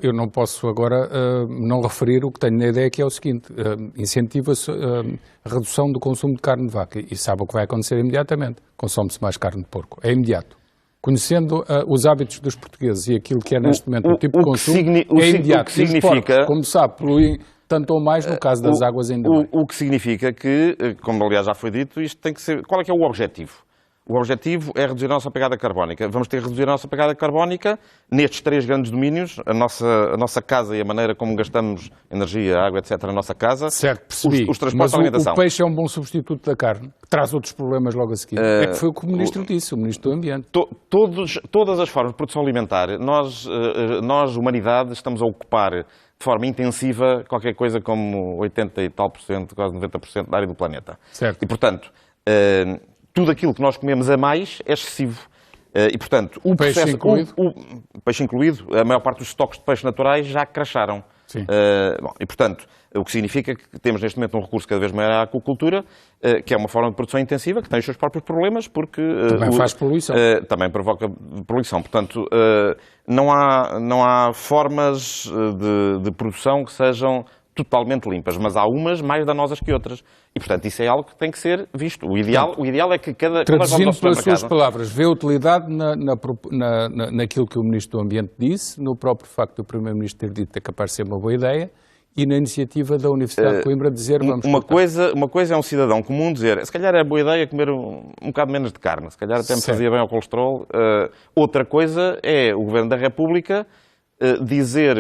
eu não posso agora não referir o que tenho na ideia, que é o seguinte: incentiva-se a redução do consumo de carne de vaca e sabe o que vai acontecer imediatamente, consome-se mais carne de porco, é imediato. Conhecendo os hábitos dos portugueses e aquilo que é neste momento o tipo de consumo, é imediato. O que significa, como sabe, poluem tanto ou mais, no caso das águas ainda mais. O que significa que, como aliás já foi dito, isto tem que ser... Qual é que é o objetivo? O objetivo é reduzir a nossa pegada carbónica. Vamos ter que reduzir a nossa pegada carbónica nestes 3 grandes domínios, a nossa casa e a maneira como gastamos energia, água, etc., na nossa casa. Certo, percebi. Os transportes e a alimentação. O peixe é um bom substituto da carne, que traz outros problemas logo a seguir. É que foi o que o Ministro disse, o Ministro do Ambiente. Todas as formas de produção alimentar, nós, humanidade, estamos a ocupar de forma intensiva qualquer coisa como 80 e tal por cento, quase 90% da área do planeta. Certo. E, portanto, tudo aquilo que nós comemos a mais é excessivo. E, portanto, o peixe processo... incluído? O peixe incluído, a maior parte dos estoques de peixe naturais já cracharam. Sim. E, portanto, o que significa que temos neste momento um recurso cada vez maior à aquacultura, que é uma forma de produção intensiva, que tem os seus próprios problemas, porque... Também faz poluição. Também provoca poluição. Portanto, não há formas de produção que sejam totalmente limpas, mas há umas mais danosas que outras. E, portanto, isso é algo que tem que ser visto. O ideal é que cada... Traduzindo pelas suas palavras, vê utilidade naquilo que o Ministro do Ambiente disse, no próprio facto do Primeiro-Ministro ter dito que é capaz de ser uma boa ideia, e na iniciativa da Universidade de Coimbra dizer... Uma coisa é um cidadão comum dizer, se calhar é boa ideia comer um bocado menos de carne, se calhar até me fazia bem ao colesterol. Outra coisa é o Governo da República dizer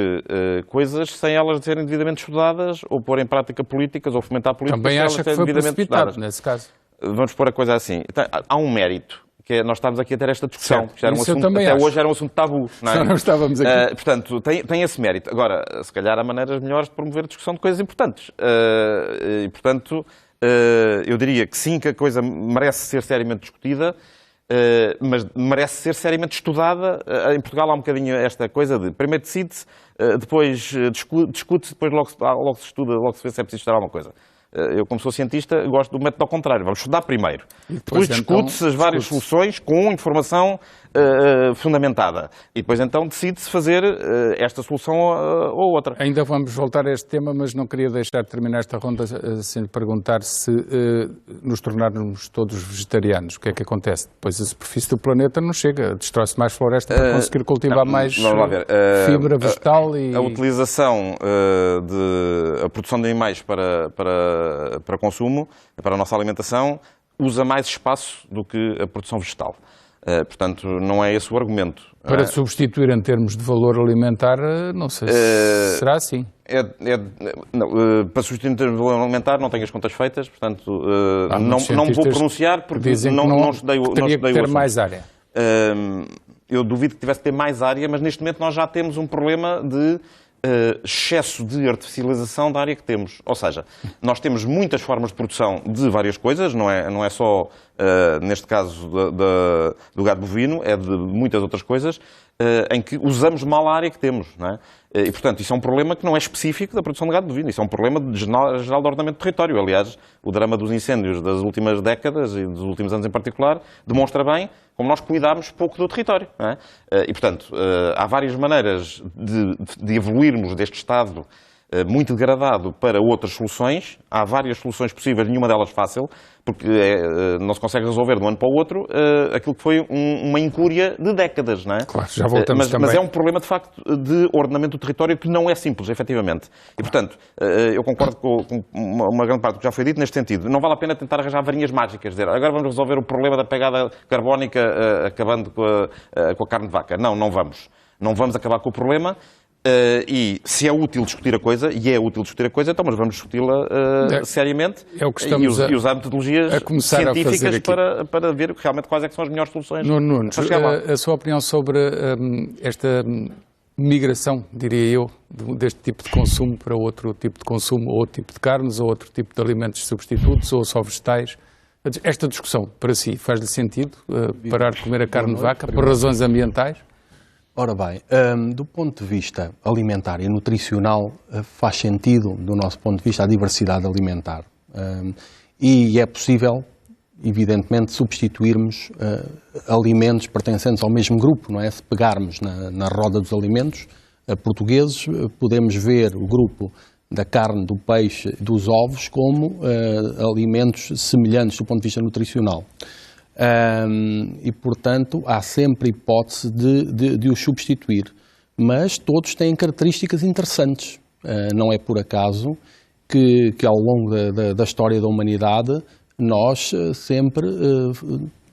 coisas sem elas serem devidamente estudadas, ou pôr em prática políticas, ou fomentar políticas também sem acha elas que serem foi devidamente precipitado, estudadas. nesse caso? Vamos pôr a coisa assim. Então, há um mérito, que é nós estamos aqui a ter esta discussão. Certo. Que era um assunto, até hoje era um assunto tabu. Não é? Só não estávamos aqui. Portanto, tem esse mérito. Agora, se calhar há maneiras melhores de promover a discussão de coisas importantes. E, portanto, eu diria que sim, que a coisa merece ser seriamente discutida, mas merece ser seriamente estudada. Em Portugal há um bocadinho esta coisa de primeiro decide-se, depois discute-se, depois logo se estuda, logo se vê se é preciso estudar alguma coisa. Eu, como sou cientista, gosto do método ao contrário. Vamos estudar primeiro. Depois discute-se as várias soluções com informação fundamentada. E depois então decide-se fazer esta solução ou outra. Ainda vamos voltar a este tema, mas não queria deixar de terminar esta ronda sem perguntar se nos tornarmos todos vegetarianos. O que é que acontece? Depois a superfície do planeta não chega. Destrói-se mais floresta para conseguir cultivar mais fibra vegetal. A utilização a produção de animais para consumo, para a nossa alimentação, usa mais espaço do que a produção vegetal. Portanto, não é esse o argumento. Para substituir em termos de valor alimentar, não sei se será assim. Para substituir em termos de valor alimentar, não tenho as contas feitas, portanto, não vou pronunciar porque não estudei o teria que ter mais área. Eu duvido que tivesse que ter mais área, mas neste momento nós já temos um problema de excesso de artificialização da área que temos. Ou seja, nós temos muitas formas de produção de várias coisas, não é só, neste caso, do gado bovino, é de muitas outras coisas, em que usamos mal a área que temos. Não é? E, portanto, isso é um problema que não é específico da produção de gado bovino, isso é um problema geral de ordenamento do território. Aliás, o drama dos incêndios das últimas décadas e dos últimos anos em particular demonstra bem como nós cuidámos pouco do território. Não é? E, portanto, há várias maneiras de evoluirmos deste estado muito degradado para outras soluções. Há várias soluções possíveis, nenhuma delas fácil, porque não se consegue resolver de um ano para o outro aquilo que foi uma incúria de décadas, não é? Claro, já voltamos também. Mas é um problema, de facto, de ordenamento do território que não é simples, efetivamente. E, portanto, eu concordo com uma grande parte do que já foi dito neste sentido. Não vale a pena tentar arranjar varinhas mágicas, dizer agora vamos resolver o problema da pegada carbónica acabando com a carne de vaca. Não vamos. Não vamos acabar com o problema. E se é útil discutir a coisa, e é útil discutir a coisa, então mas vamos discuti-la seriamente é o que estamos e usar metodologias científicas para ver realmente quais é que são as melhores soluções. Nuno, a sua opinião sobre esta migração, diria eu, deste tipo de consumo para outro tipo de consumo, ou outro tipo de carnes, ou outro tipo de alimentos substitutos, ou só vegetais. Esta discussão, para si, faz-lhe sentido parar de comer a carne de vaca por razões ambientais? Ora bem, do ponto de vista alimentar e nutricional, faz sentido, do nosso ponto de vista, a diversidade alimentar. E é possível, evidentemente, substituirmos alimentos pertencentes ao mesmo grupo, não é? Se pegarmos na roda dos alimentos portugueses, podemos ver o grupo da carne, do peixe, dos ovos como alimentos semelhantes do ponto de vista nutricional. E, portanto, há sempre hipótese de os substituir. Mas todos têm características interessantes. Não é por acaso que ao longo da história da humanidade nós sempre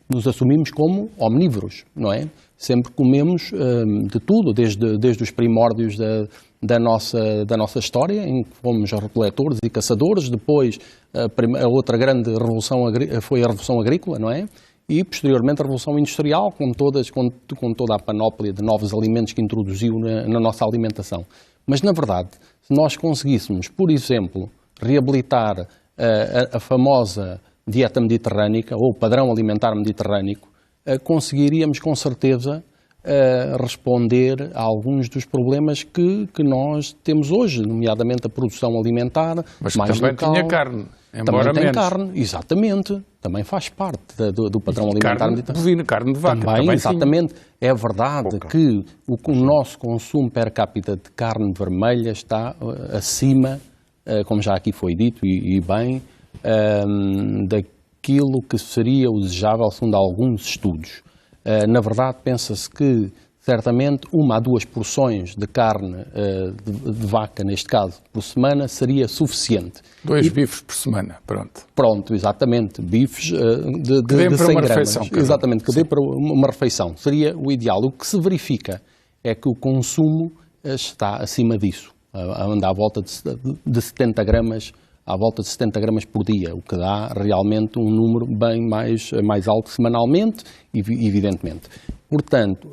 nos assumimos como omnívoros, não é? Sempre comemos de tudo, desde os primórdios da nossa história, em que fomos coletores e caçadores. Depois, a outra grande revolução foi a Revolução Agrícola, não é? E, posteriormente, a Revolução Industrial, com toda a panóplia de novos alimentos que introduziu na nossa alimentação. Mas, na verdade, se nós conseguíssemos, por exemplo, reabilitar a famosa dieta mediterrânica, ou padrão alimentar mediterrâneo, conseguiríamos, com certeza, responder a alguns dos problemas que nós temos hoje, nomeadamente a produção alimentar, mas mais também local. Tinha carne, embora também tem menos. carne, exatamente. Também faz parte do padrão alimentar mediterrâneo. Bovina, carne de vaca. Também exatamente. É verdade que o nosso consumo per capita de carne vermelha está acima, como já aqui foi dito, e bem, daquilo que seria o desejável segundo alguns estudos. Na verdade, pensa-se que, certamente, 1 a 2 porções de carne de vaca, neste caso, por semana, seria suficiente. 2 bifes por semana, pronto. Pronto, exatamente. Bifes de que 100 para uma gramas. refeição. Exatamente, que dê para uma refeição. Seria o ideal. O que se verifica é que o consumo está acima disso. Anda à volta de 70 gramas, à volta de 70 gramas por dia, o que dá realmente um número bem mais alto semanalmente, evidentemente. Portanto,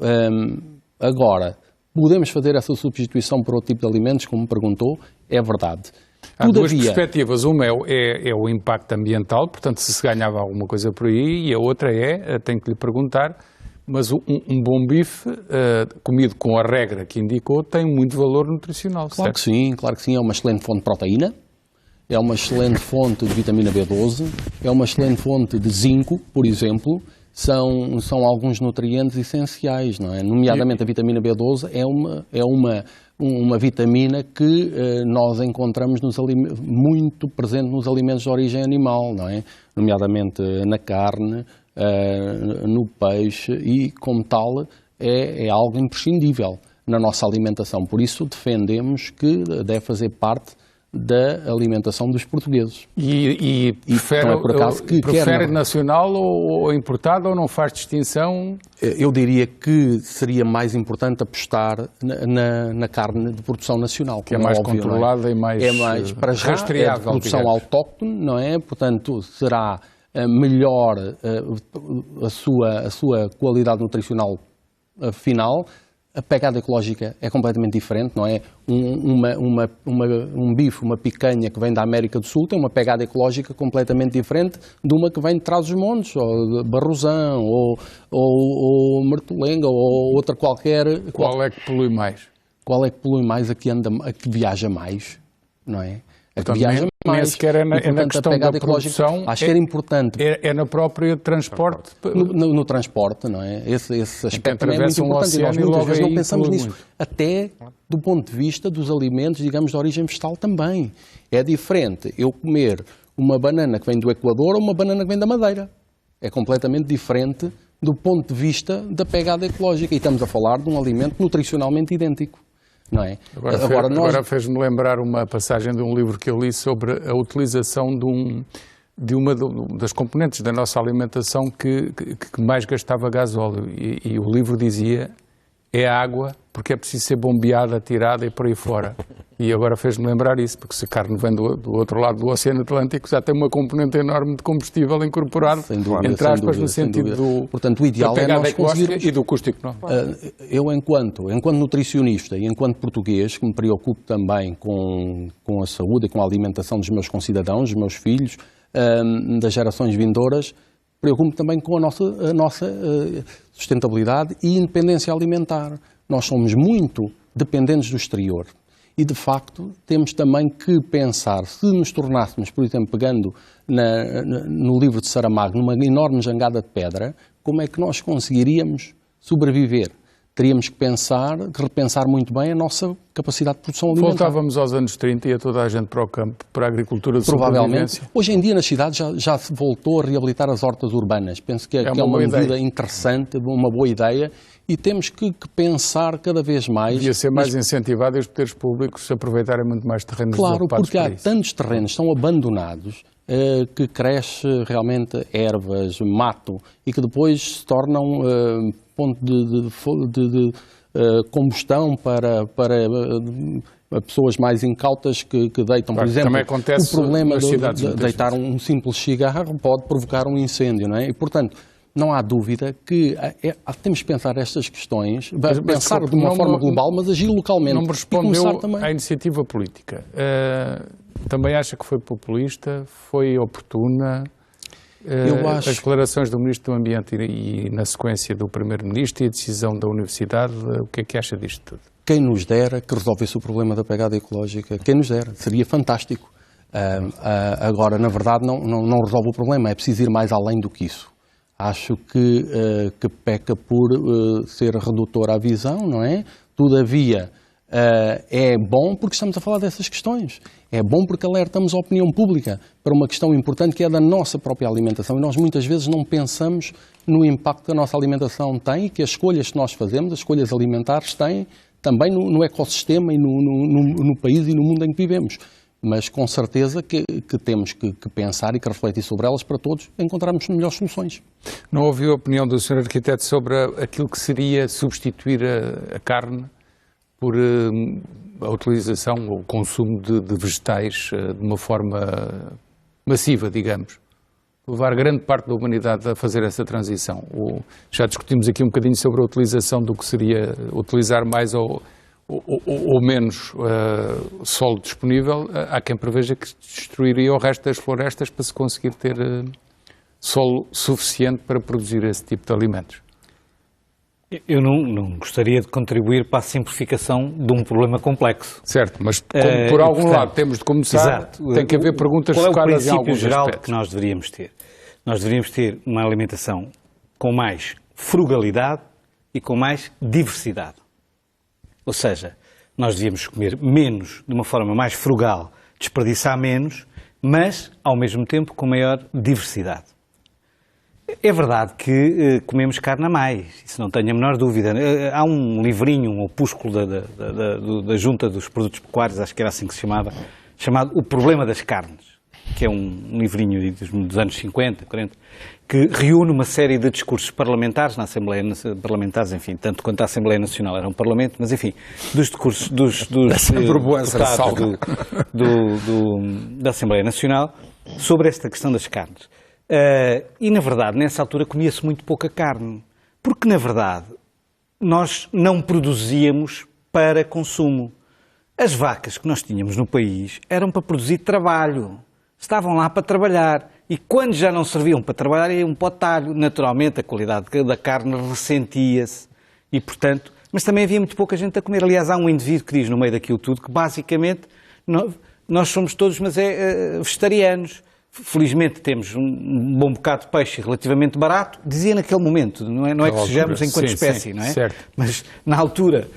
agora, podemos fazer essa substituição por outro tipo de alimentos, como me perguntou, é verdade. Há duas perspectivas. Uma é o impacto ambiental, portanto, se ganhava alguma coisa por aí, e a outra tenho que lhe perguntar, mas um bom bife, comido com a regra que indicou, tem muito valor nutricional, Claro certo? claro que sim. É uma excelente fonte de proteína, é uma excelente fonte de vitamina B12, é uma excelente fonte de zinco, por exemplo. São alguns nutrientes essenciais, não é? Nomeadamente a vitamina B12 é uma vitamina que nós encontramos muito presente nos alimentos de origem animal, não é? Nomeadamente na carne, no peixe e, como tal, é algo imprescindível na nossa alimentação. Por isso defendemos que deve fazer parte da alimentação dos portugueses. E prefere nacional ou importado, ou não faz distinção? Eu diria que seria mais importante apostar na carne de produção nacional. Que é mais óbvio, controlada e mais para já, rastreável. É de produção autóctone, não é? Portanto, será melhor a sua qualidade nutricional final. A pegada ecológica é completamente diferente, não é? Um bife, uma picanha que vem da América do Sul tem uma pegada ecológica completamente diferente de uma que vem de Trás-os-Montes, ou de Barrosão, ou Martolenga, ou outra qualquer. Qual é que polui mais? Qual é que polui mais, a que viaja mais, não é? Portanto, nem sequer é na questão da produção. Acho que era importante. É no próprio transporte. No transporte, não é? Esse aspecto também é muito importante. E nós muitas vezes não pensamos nisso. Até do ponto de vista dos alimentos, digamos, de origem vegetal também. É diferente eu comer uma banana que vem do Equador ou uma banana que vem da Madeira. É completamente diferente do ponto de vista da ecológica. E estamos a falar de um alimento nutricionalmente idêntico. Não é? Agora fez-me lembrar uma passagem de um livro que eu li sobre a utilização de uma das componentes da nossa alimentação que mais gastava gasóleo. E o livro dizia, é a água, porque é preciso ser bombeada, tirada e por aí fora. E agora fez-me lembrar isso, porque se a carne vem do outro lado do Oceano Atlântico, já tem uma componente enorme de combustível incorporado, entre aspas, no sentido Portanto, o ideal da pegada nós ecológica e do custo económico. Eu, enquanto nutricionista e enquanto português, que me preocupo também com a saúde e com a alimentação dos meus concidadãos, dos meus filhos, das gerações vindouras, preocupo-me também com a nossa sustentabilidade e independência alimentar. Nós somos muito dependentes do exterior. E, de facto, temos também que pensar, se nos tornássemos, por exemplo, pegando no livro de Saramago, numa enorme jangada de pedra, como é que nós conseguiríamos sobreviver? Teríamos que repensar muito bem a nossa capacidade de produção alimentar. Voltávamos aos anos 30 e ia toda a gente para o campo, para a agricultura de sobrevivência. Hoje em dia, nas cidades, já se voltou a reabilitar as hortas urbanas. Penso que é uma medida interessante, uma boa ideia. E temos que pensar cada vez mais... Devia ser mais incentivado e os poderes públicos aproveitarem muito mais terrenos desocupados. Claro, porque há tantos terrenos que estão abandonados, que cresce realmente ervas, mato, e que depois se tornam ponto de combustão para pessoas mais incautas que deitam. Claro, por exemplo, também acontece o problema de deitar um simples cigarro pode provocar um incêndio, não é? E, portanto, não há dúvida que temos que pensar estas questões, pensar de uma forma global, mas agir localmente. Não me respondeu à iniciativa política. Também acha que foi populista? Foi oportuna? As declarações do Ministro do Ambiente e na sequência do Primeiro-Ministro e a decisão da Universidade, o que é que acha disto tudo? Quem nos dera que resolvesse o problema da pegada ecológica, quem nos dera, seria fantástico. Agora, na verdade, não resolve o problema, é preciso ir mais além do que isso. Acho que peca por ser redutor à visão, não é? Todavia, é bom porque estamos a falar dessas questões. É bom porque alertamos a opinião pública para uma questão importante que é da nossa própria alimentação. E nós muitas vezes não pensamos no impacto que a nossa alimentação tem e que as escolhas que nós fazemos, as escolhas alimentares, têm também no ecossistema e no país e no mundo em que vivemos. Mas com certeza que temos que pensar e que refletir sobre elas para todos encontrarmos melhores soluções. Não ouviu a opinião do Sr. Arquiteto sobre aquilo que seria substituir a carne por a utilização ou o consumo de vegetais de uma forma massiva, digamos? Levar grande parte da humanidade a fazer essa transição. Já discutimos aqui um bocadinho sobre a utilização do que seria utilizar mais ou menos solo disponível, há quem preveja que destruiria o resto das florestas para se conseguir ter solo suficiente para produzir esse tipo de alimentos. Eu não gostaria de contribuir para a simplificação de um problema complexo. Certo, mas como por algum lado temos de começar, exato. Tem que haver perguntas focadas em alguns aspectos. Qual é o princípio geral que nós deveríamos ter? Nós deveríamos ter uma alimentação com mais frugalidade e com mais diversidade. Ou seja, nós devíamos comer menos, de uma forma mais frugal, desperdiçar menos, mas, ao mesmo tempo, com maior diversidade. É verdade que comemos carne a mais, isso não tenho a menor dúvida. Há um livrinho, um opúsculo da Junta dos Produtos Pecuários, acho que era assim que se chamava, chamado O Problema das Carnes, que é um livrinho dos anos 50, 40, que reúne uma série de discursos parlamentares na Assembleia, parlamentares, enfim, tanto quanto a Assembleia Nacional era um parlamento, mas enfim, dos discursos dos deputados da Assembleia Nacional sobre esta questão das carnes. E, na verdade, nessa altura comia-se muito pouca carne, porque, na verdade, nós não produzíamos para consumo. As vacas que nós tínhamos no país eram para produzir trabalho, estavam lá para trabalhar, e quando já não serviam para trabalhar, iam para o talho. Naturalmente, a qualidade da carne ressentia-se, e, portanto, mas também havia muito pouca gente a comer. Aliás, há um indivíduo que diz, no meio daquilo tudo, que, basicamente, nós somos todos, mas vegetarianos. Felizmente temos um bom bocado de peixe relativamente barato, dizia naquele momento, não é que sejamos enquanto espécie, não é? Certo. Mas na altura,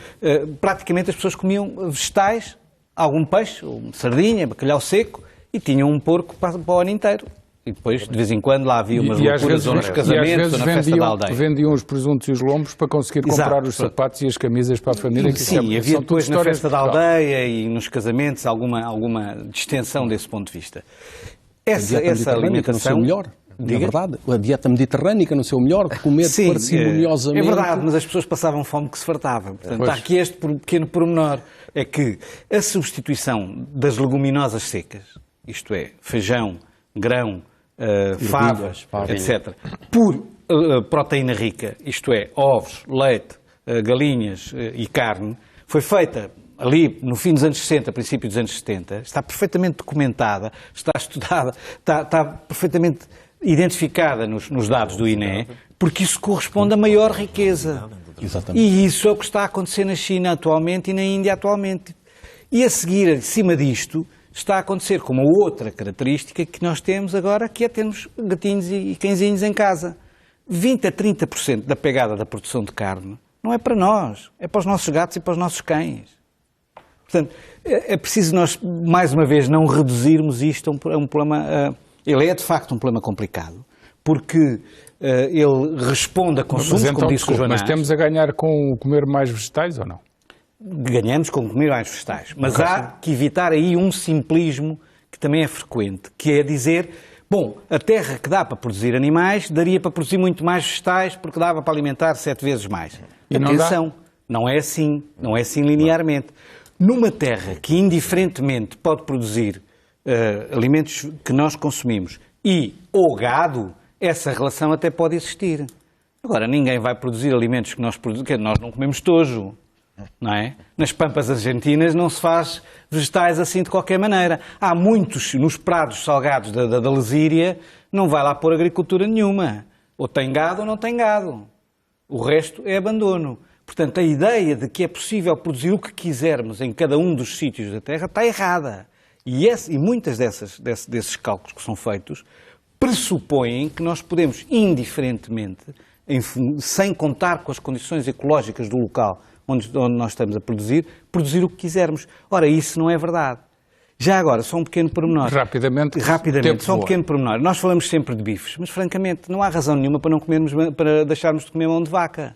praticamente as pessoas comiam vegetais, algum peixe, sardinha, bacalhau seco, e tinham um porco para o ano inteiro. E depois, de vez em quando, lá havia umas loucuras ou nos casamentos ou na festa da aldeia. Vendiam os presuntos e os lombos para conseguir comprar os sapatos e as camisas para a família. Sim, havia depois na festa da aldeia e nos casamentos alguma distensão desse ponto de vista. Essa alimentação, no seu melhor, na verdade, a dieta mediterrânica no seu melhor, comer parcimoniosamente. É verdade, mas as pessoas passavam fome que se fartavam. Portanto, há aqui este pequeno pormenor, é que a substituição das leguminosas secas, isto é, feijão, grão, favas, etc., por proteína rica, isto é, ovos, leite, galinhas e carne, foi feita ali no fim dos anos 60, princípio dos anos 70, está perfeitamente documentada, está estudada, está perfeitamente identificada nos dados do INE, porque isso corresponde a maior riqueza. Exatamente. E isso é o que está a acontecer na China atualmente e na Índia atualmente. E a seguir, acima disto, está a acontecer com uma outra característica que nós temos agora, que é termos gatinhos e cãezinhos em casa. 20 a 30% da pegada da produção de carne não é para nós, é para os nossos gatos e para os nossos cães. Portanto, é preciso nós, mais uma vez, não reduzirmos isto a um problema... Ele é, de facto, um problema complicado, porque ele responde a consumos, como disse o Joanás. Mas temos a ganhar com comer mais vegetais ou não? Ganhamos com comer mais vegetais. Mas há que evitar aí um simplismo que também é frequente, que é dizer, bom, a terra que dá para produzir animais, daria para produzir muito mais vegetais, porque dava para alimentar 7 vezes mais. E atenção, não é assim linearmente. Numa terra que indiferentemente pode produzir alimentos que nós consumimos e ou gado, essa relação até pode existir. Agora, ninguém vai produzir alimentos que nós não comemos tojo, não é? Nas pampas argentinas não se faz vegetais assim de qualquer maneira. Há muitos, nos prados salgados da Lesíria, não vai lá pôr agricultura nenhuma. Ou tem gado ou não tem gado. O resto é abandono. Portanto, a ideia de que é possível produzir o que quisermos em cada um dos sítios da Terra está errada. E muitas desses cálculos que são feitos pressupõem que nós podemos, indiferentemente, sem contar com as condições ecológicas do local onde nós estamos a produzir o que quisermos. Ora, isso não é verdade. Já agora, só um pequeno pormenor. Rapidamente, só um pequeno pormenor. Nós falamos sempre de bifes, mas, francamente, não há razão nenhuma para deixarmos de comer mão de vaca.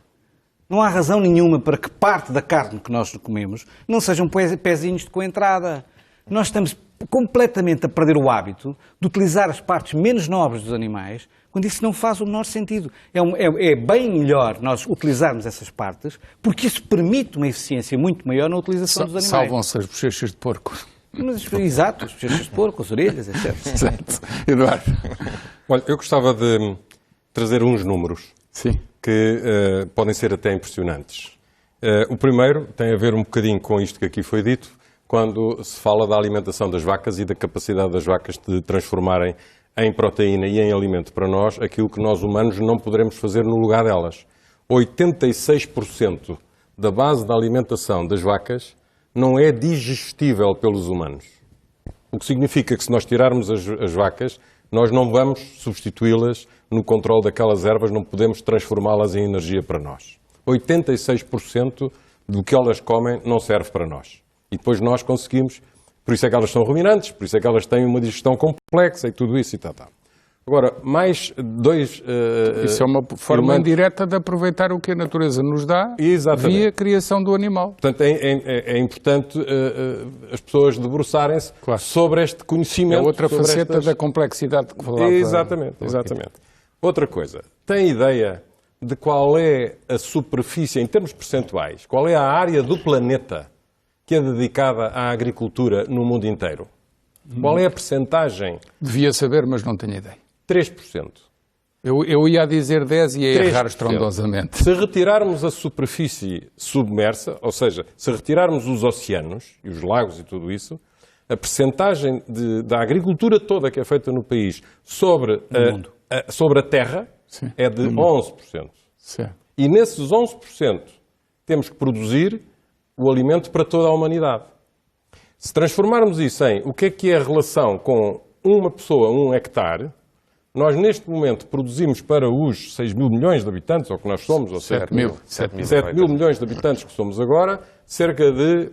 Não há razão nenhuma para que parte da carne que nós comemos não sejam pezinhos de coentrada. Nós estamos completamente a perder o hábito de utilizar as partes menos nobres dos animais, quando isso não faz o menor sentido. É bem melhor nós utilizarmos essas partes, porque isso permite uma eficiência muito maior na utilização dos animais. Salvam-se as bochechas de porco. Exato, as bochechas de porco, as orelhas, etc. Exato. Eduardo. Olha, eu gostava de trazer uns números. Sim. Que podem ser até impressionantes. O primeiro tem a ver um bocadinho com isto que aqui foi dito, quando se fala da alimentação das vacas e da capacidade das vacas de transformarem em proteína e em alimento para nós aquilo que nós humanos não poderemos fazer no lugar delas. 86% da base da alimentação das vacas não é digestível pelos humanos. O que significa que se nós tirarmos as vacas, nós não vamos substituí-las no controle daquelas ervas, não podemos transformá-las em energia para nós. 86% do que elas comem não serve para nós. E depois nós conseguimos, por isso é que elas são ruminantes, por isso é que elas têm uma digestão complexa e tudo isso e tal. Agora, mais dois... Isso é uma forma indireta de aproveitar o que a natureza nos dá via a criação do animal. Portanto, é importante as pessoas debruçarem-se sobre este conhecimento. É outra faceta da complexidade que falava. Exatamente. Outra coisa, tem ideia de qual é a superfície, em termos percentuais, qual é a área do planeta que é dedicada à agricultura no mundo inteiro? Qual é a percentagem? Devia saber, mas não tenho ideia. 3%. Eu ia dizer 10 e ia errar estrondosamente. Se retirarmos a superfície submersa, ou seja, se retirarmos os oceanos e os lagos e tudo isso, a percentagem da agricultura toda que é feita no país sobre a terra é de 11%. Certo. E nesses 11% temos que produzir o alimento para toda a humanidade. Se transformarmos isso em o que é a relação com uma pessoa, 1 hectare, nós neste momento produzimos para os 6 mil milhões de habitantes, ou que nós somos, ou 7 mil milhões de habitantes que somos agora, cerca de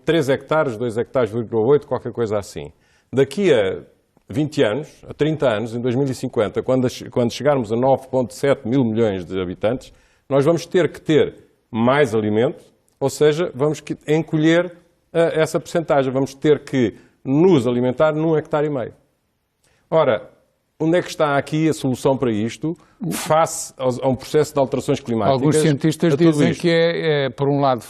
3 hectares, 2 hectares, 2,8, qualquer coisa assim. Daqui a 20 anos, a 30 anos, em 2050, quando chegarmos a 9,7 mil milhões de habitantes, nós vamos ter que ter mais alimento, ou seja, vamos encolher essa percentagem, vamos ter que nos alimentar num hectare e meio. Ora, onde é que está aqui a solução para isto, face a um processo de alterações climáticas? Alguns cientistas dizem que é, por um lado,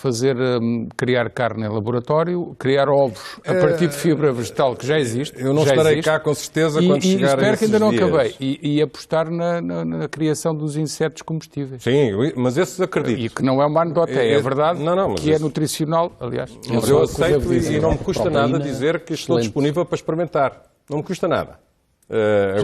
criar carne em laboratório, criar ovos a partir de fibra vegetal que já existe. Eu não estarei cá, com certeza, quando chegar a espero que ainda não dias. acabei. E apostar na criação dos insetos comestíveis. Sim, mas esses acredito. E que não é uma anedota, é verdade, mas que é nutricional, aliás. Mas eu aceito e não me custa nada dizer que estou disponível para experimentar. Não me custa nada.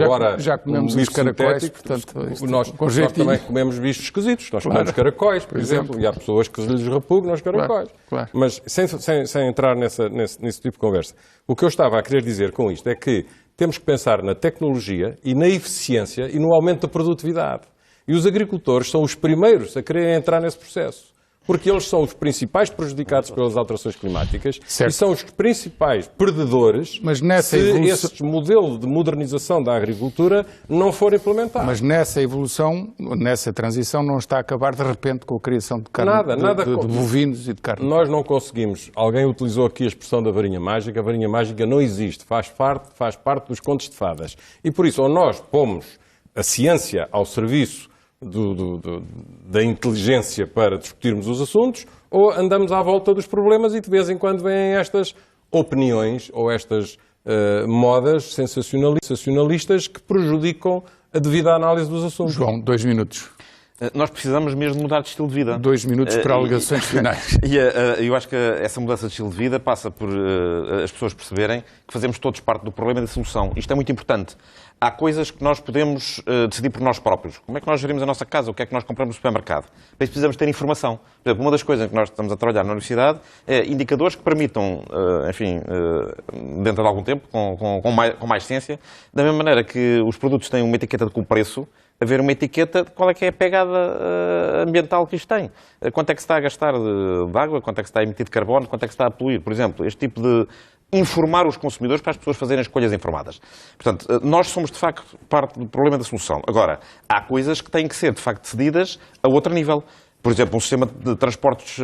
Agora, já comemos os caracóis, portanto, nós também comemos bichos esquisitos. Nós comemos caracóis, por exemplo, e há pessoas que lhes repugnam os caracóis. Claro. Mas sem entrar nesse tipo de conversa. O que eu estava a querer dizer com isto é que temos que pensar na tecnologia e na eficiência e no aumento da produtividade. E os agricultores são os primeiros a querer entrar nesse processo. Porque eles são os principais prejudicados pelas alterações climáticas e são os principais perdedores se esse modelo de modernização da agricultura não for implementado. Mas nessa evolução, nessa transição, não está a acabar de repente com a criação de carne, de bovinos e de carne. Nós não conseguimos. Alguém utilizou aqui a expressão da varinha mágica. A varinha mágica não existe. Faz parte dos contos de fadas. E por isso, ou nós pomos a ciência ao serviço da inteligência para discutirmos os assuntos, ou andamos à volta dos problemas e de vez em quando vêm estas opiniões ou estas modas sensacionalistas que prejudicam a devida análise dos assuntos. João, 2 minutos. Nós precisamos mesmo mudar de estilo de vida. 2 minutos para alegações finais. E eu acho que essa mudança de estilo de vida passa por as pessoas perceberem que fazemos todos parte do problema e da solução. Isto é muito importante. Há coisas que nós podemos decidir por nós próprios. Como é que nós gerimos a nossa casa? O que é que nós compramos no supermercado? Para isso precisamos ter informação. Por exemplo, uma das coisas que nós estamos a trabalhar na universidade é indicadores que permitam, dentro de algum tempo, com mais ciência, da mesma maneira que os produtos têm uma etiqueta com o preço, haver uma etiqueta de qual é que é a pegada ambiental que isto tem. Quanto é que se está a gastar de água, quanto é que se está a emitir de carbono, quanto é que se está a poluir. Por exemplo, este tipo de informar os consumidores para as pessoas fazerem escolhas informadas. Portanto, nós somos, de facto, parte do problema da solução. Agora, há coisas que têm que ser, de facto, decididas a outro nível. Por exemplo, um sistema de transportes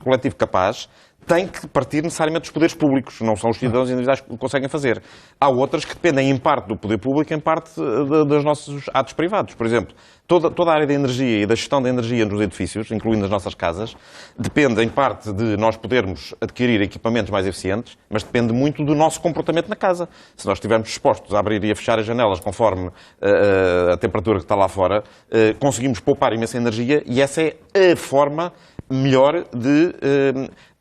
coletivo capaz tem que partir necessariamente dos poderes públicos, não são os cidadãos individuais que o conseguem fazer. Há outras que dependem em parte do poder público, em parte dos nossos atos privados. Por exemplo, toda a área da energia e da gestão da energia nos edifícios, incluindo as nossas casas, depende em parte de nós podermos adquirir equipamentos mais eficientes, mas depende muito do nosso comportamento na casa. Se nós estivermos dispostos a abrir e a fechar as janelas conforme a temperatura que está lá fora, conseguimos poupar imensa energia e essa é a forma melhor de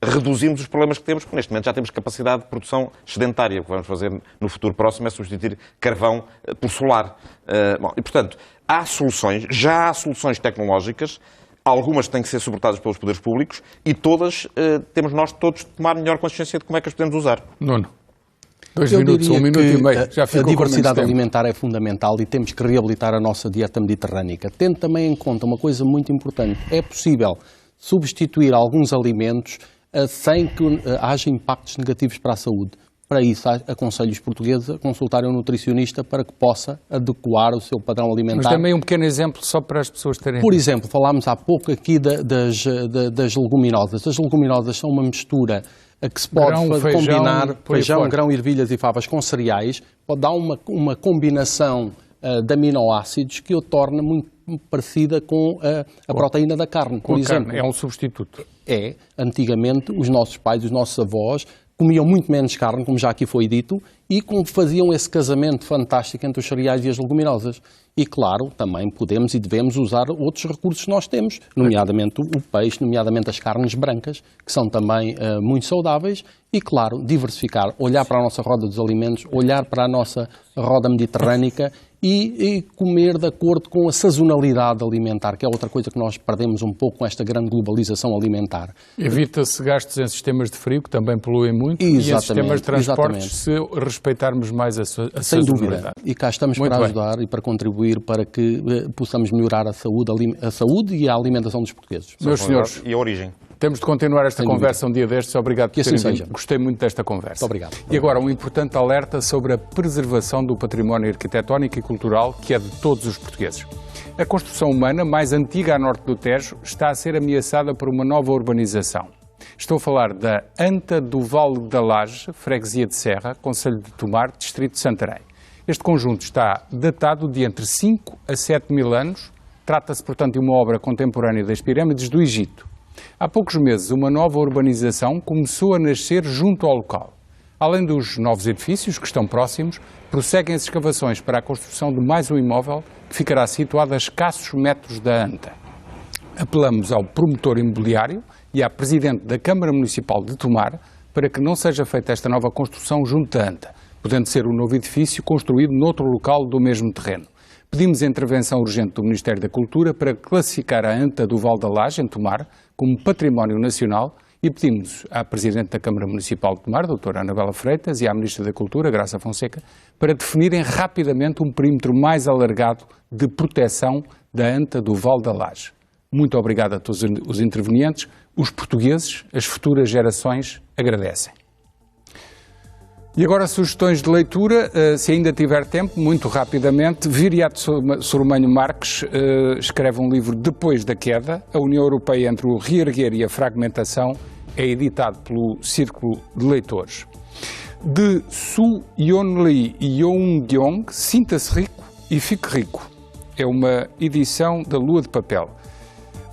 reduzirmos os problemas que temos, porque neste momento já temos capacidade de produção sedentária. O que vamos fazer no futuro próximo é substituir carvão por solar. E, portanto, já há soluções tecnológicas, algumas têm que ser suportadas pelos poderes públicos e todas temos nós todos de tomar melhor consciência de como é que as podemos usar. Nuno. 2 Eu minutos, diria 1 minuto e meio. Já a ficou diversidade com menos tempo. alimentar é fundamental e temos que reabilitar a nossa dieta mediterrânica. Tendo também em conta uma coisa muito importante. É possível substituir alguns alimentos sem que haja impactos negativos para a saúde. Para isso, aconselho os portugueses a consultarem um nutricionista para que possa adequar o seu padrão alimentar. Mas também um pequeno exemplo só para as pessoas terem... Por exemplo, falámos há pouco aqui das leguminosas. As leguminosas são uma mistura que se pode combinar feijão, grão, ervilhas e favas com cereais, pode dar uma combinação de aminoácidos que o torna muito parecida com a proteína da carne, por exemplo. Carne, é um substituto. Antigamente, os nossos pais, os nossos avós, comiam muito menos carne, como já aqui foi dito, e faziam esse casamento fantástico entre os cereais e as leguminosas. E, claro, também podemos e devemos usar outros recursos que nós temos, nomeadamente o peixe, nomeadamente as carnes brancas, que são também muito saudáveis, e, claro, diversificar, olhar para a nossa roda dos alimentos, olhar para a nossa roda mediterrânica e comer de acordo com a sazonalidade alimentar, que é outra coisa que nós perdemos um pouco com esta grande globalização alimentar. Evita-se gastos em sistemas de frio, que também poluem muito, e em sistemas de transportes, se respeitarmos mais a sazonalidade. Sem dúvida. E cá estamos para ajudar e para contribuir para que possamos melhorar a saúde e a alimentação dos portugueses. Meus senhores, e a origem. Temos de continuar esta conversa um dia destes. Obrigado por terem vindo. Gostei muito desta conversa. Muito obrigado. E agora um importante alerta sobre a preservação do património arquitetónico e cultural que é de todos os portugueses. A construção humana mais antiga a norte do Tejo está a ser ameaçada por uma nova urbanização. Estou a falar da Anta do Vale da Laje, freguesia de Serra, concelho de Tomar, distrito de Santarém. Este conjunto está datado de entre 5 a 7 mil anos. Trata-se, portanto, de uma obra contemporânea das pirâmides do Egito. Há poucos meses, uma nova urbanização começou a nascer junto ao local. Além dos novos edifícios que estão próximos, prosseguem as escavações para a construção de mais um imóvel que ficará situado a escassos metros da Anta. Apelamos ao promotor imobiliário e à Presidente da Câmara Municipal de Tomar para que não seja feita esta nova construção junto da Anta, podendo ser um novo edifício construído noutro local do mesmo terreno. Pedimos a intervenção urgente do Ministério da Cultura para classificar a Anta do Val da Laje, em Tomar, como património nacional e pedimos à Presidente da Câmara Municipal de Tomar, doutora Anabela Freitas, e à Ministra da Cultura, Graça Fonseca, para definirem rapidamente um perímetro mais alargado de proteção da Anta do Val da Laje. Muito obrigado a todos os intervenientes. Os portugueses, as futuras gerações, agradecem. E agora sugestões de leitura, se ainda tiver tempo, muito rapidamente. Viriato Sormanho Marques escreve um livro Depois da Queda, a União Europeia entre o reerguer e a fragmentação, é editado pelo Círculo de Leitores. De Su Yeon-lee e Yeon-gyong, Sinta-se rico e fique rico. É uma edição da Lua de Papel.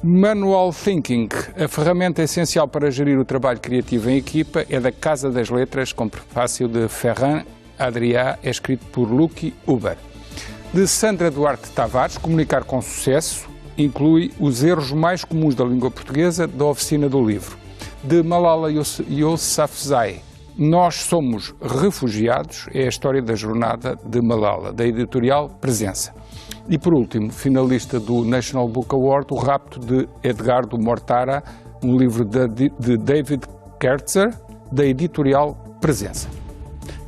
Manual Thinking, a ferramenta essencial para gerir o trabalho criativo em equipa, é da Casa das Letras, com prefácio de Ferran Adrià, é escrito por Lucky Huber. De Sandra Duarte Tavares, Comunicar com Sucesso, inclui os erros mais comuns da língua portuguesa, da Oficina do Livro. De Malala Yousafzai, Nós Somos Refugiados, é a história da jornada de Malala, da editorial Presença. E, por último, finalista do National Book Award, O Rapto de Edgardo Mortara, um livro de David Kertzer, da editorial Presença.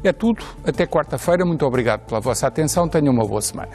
É tudo. Até quarta-feira. Muito obrigado pela vossa atenção. Tenham uma boa semana.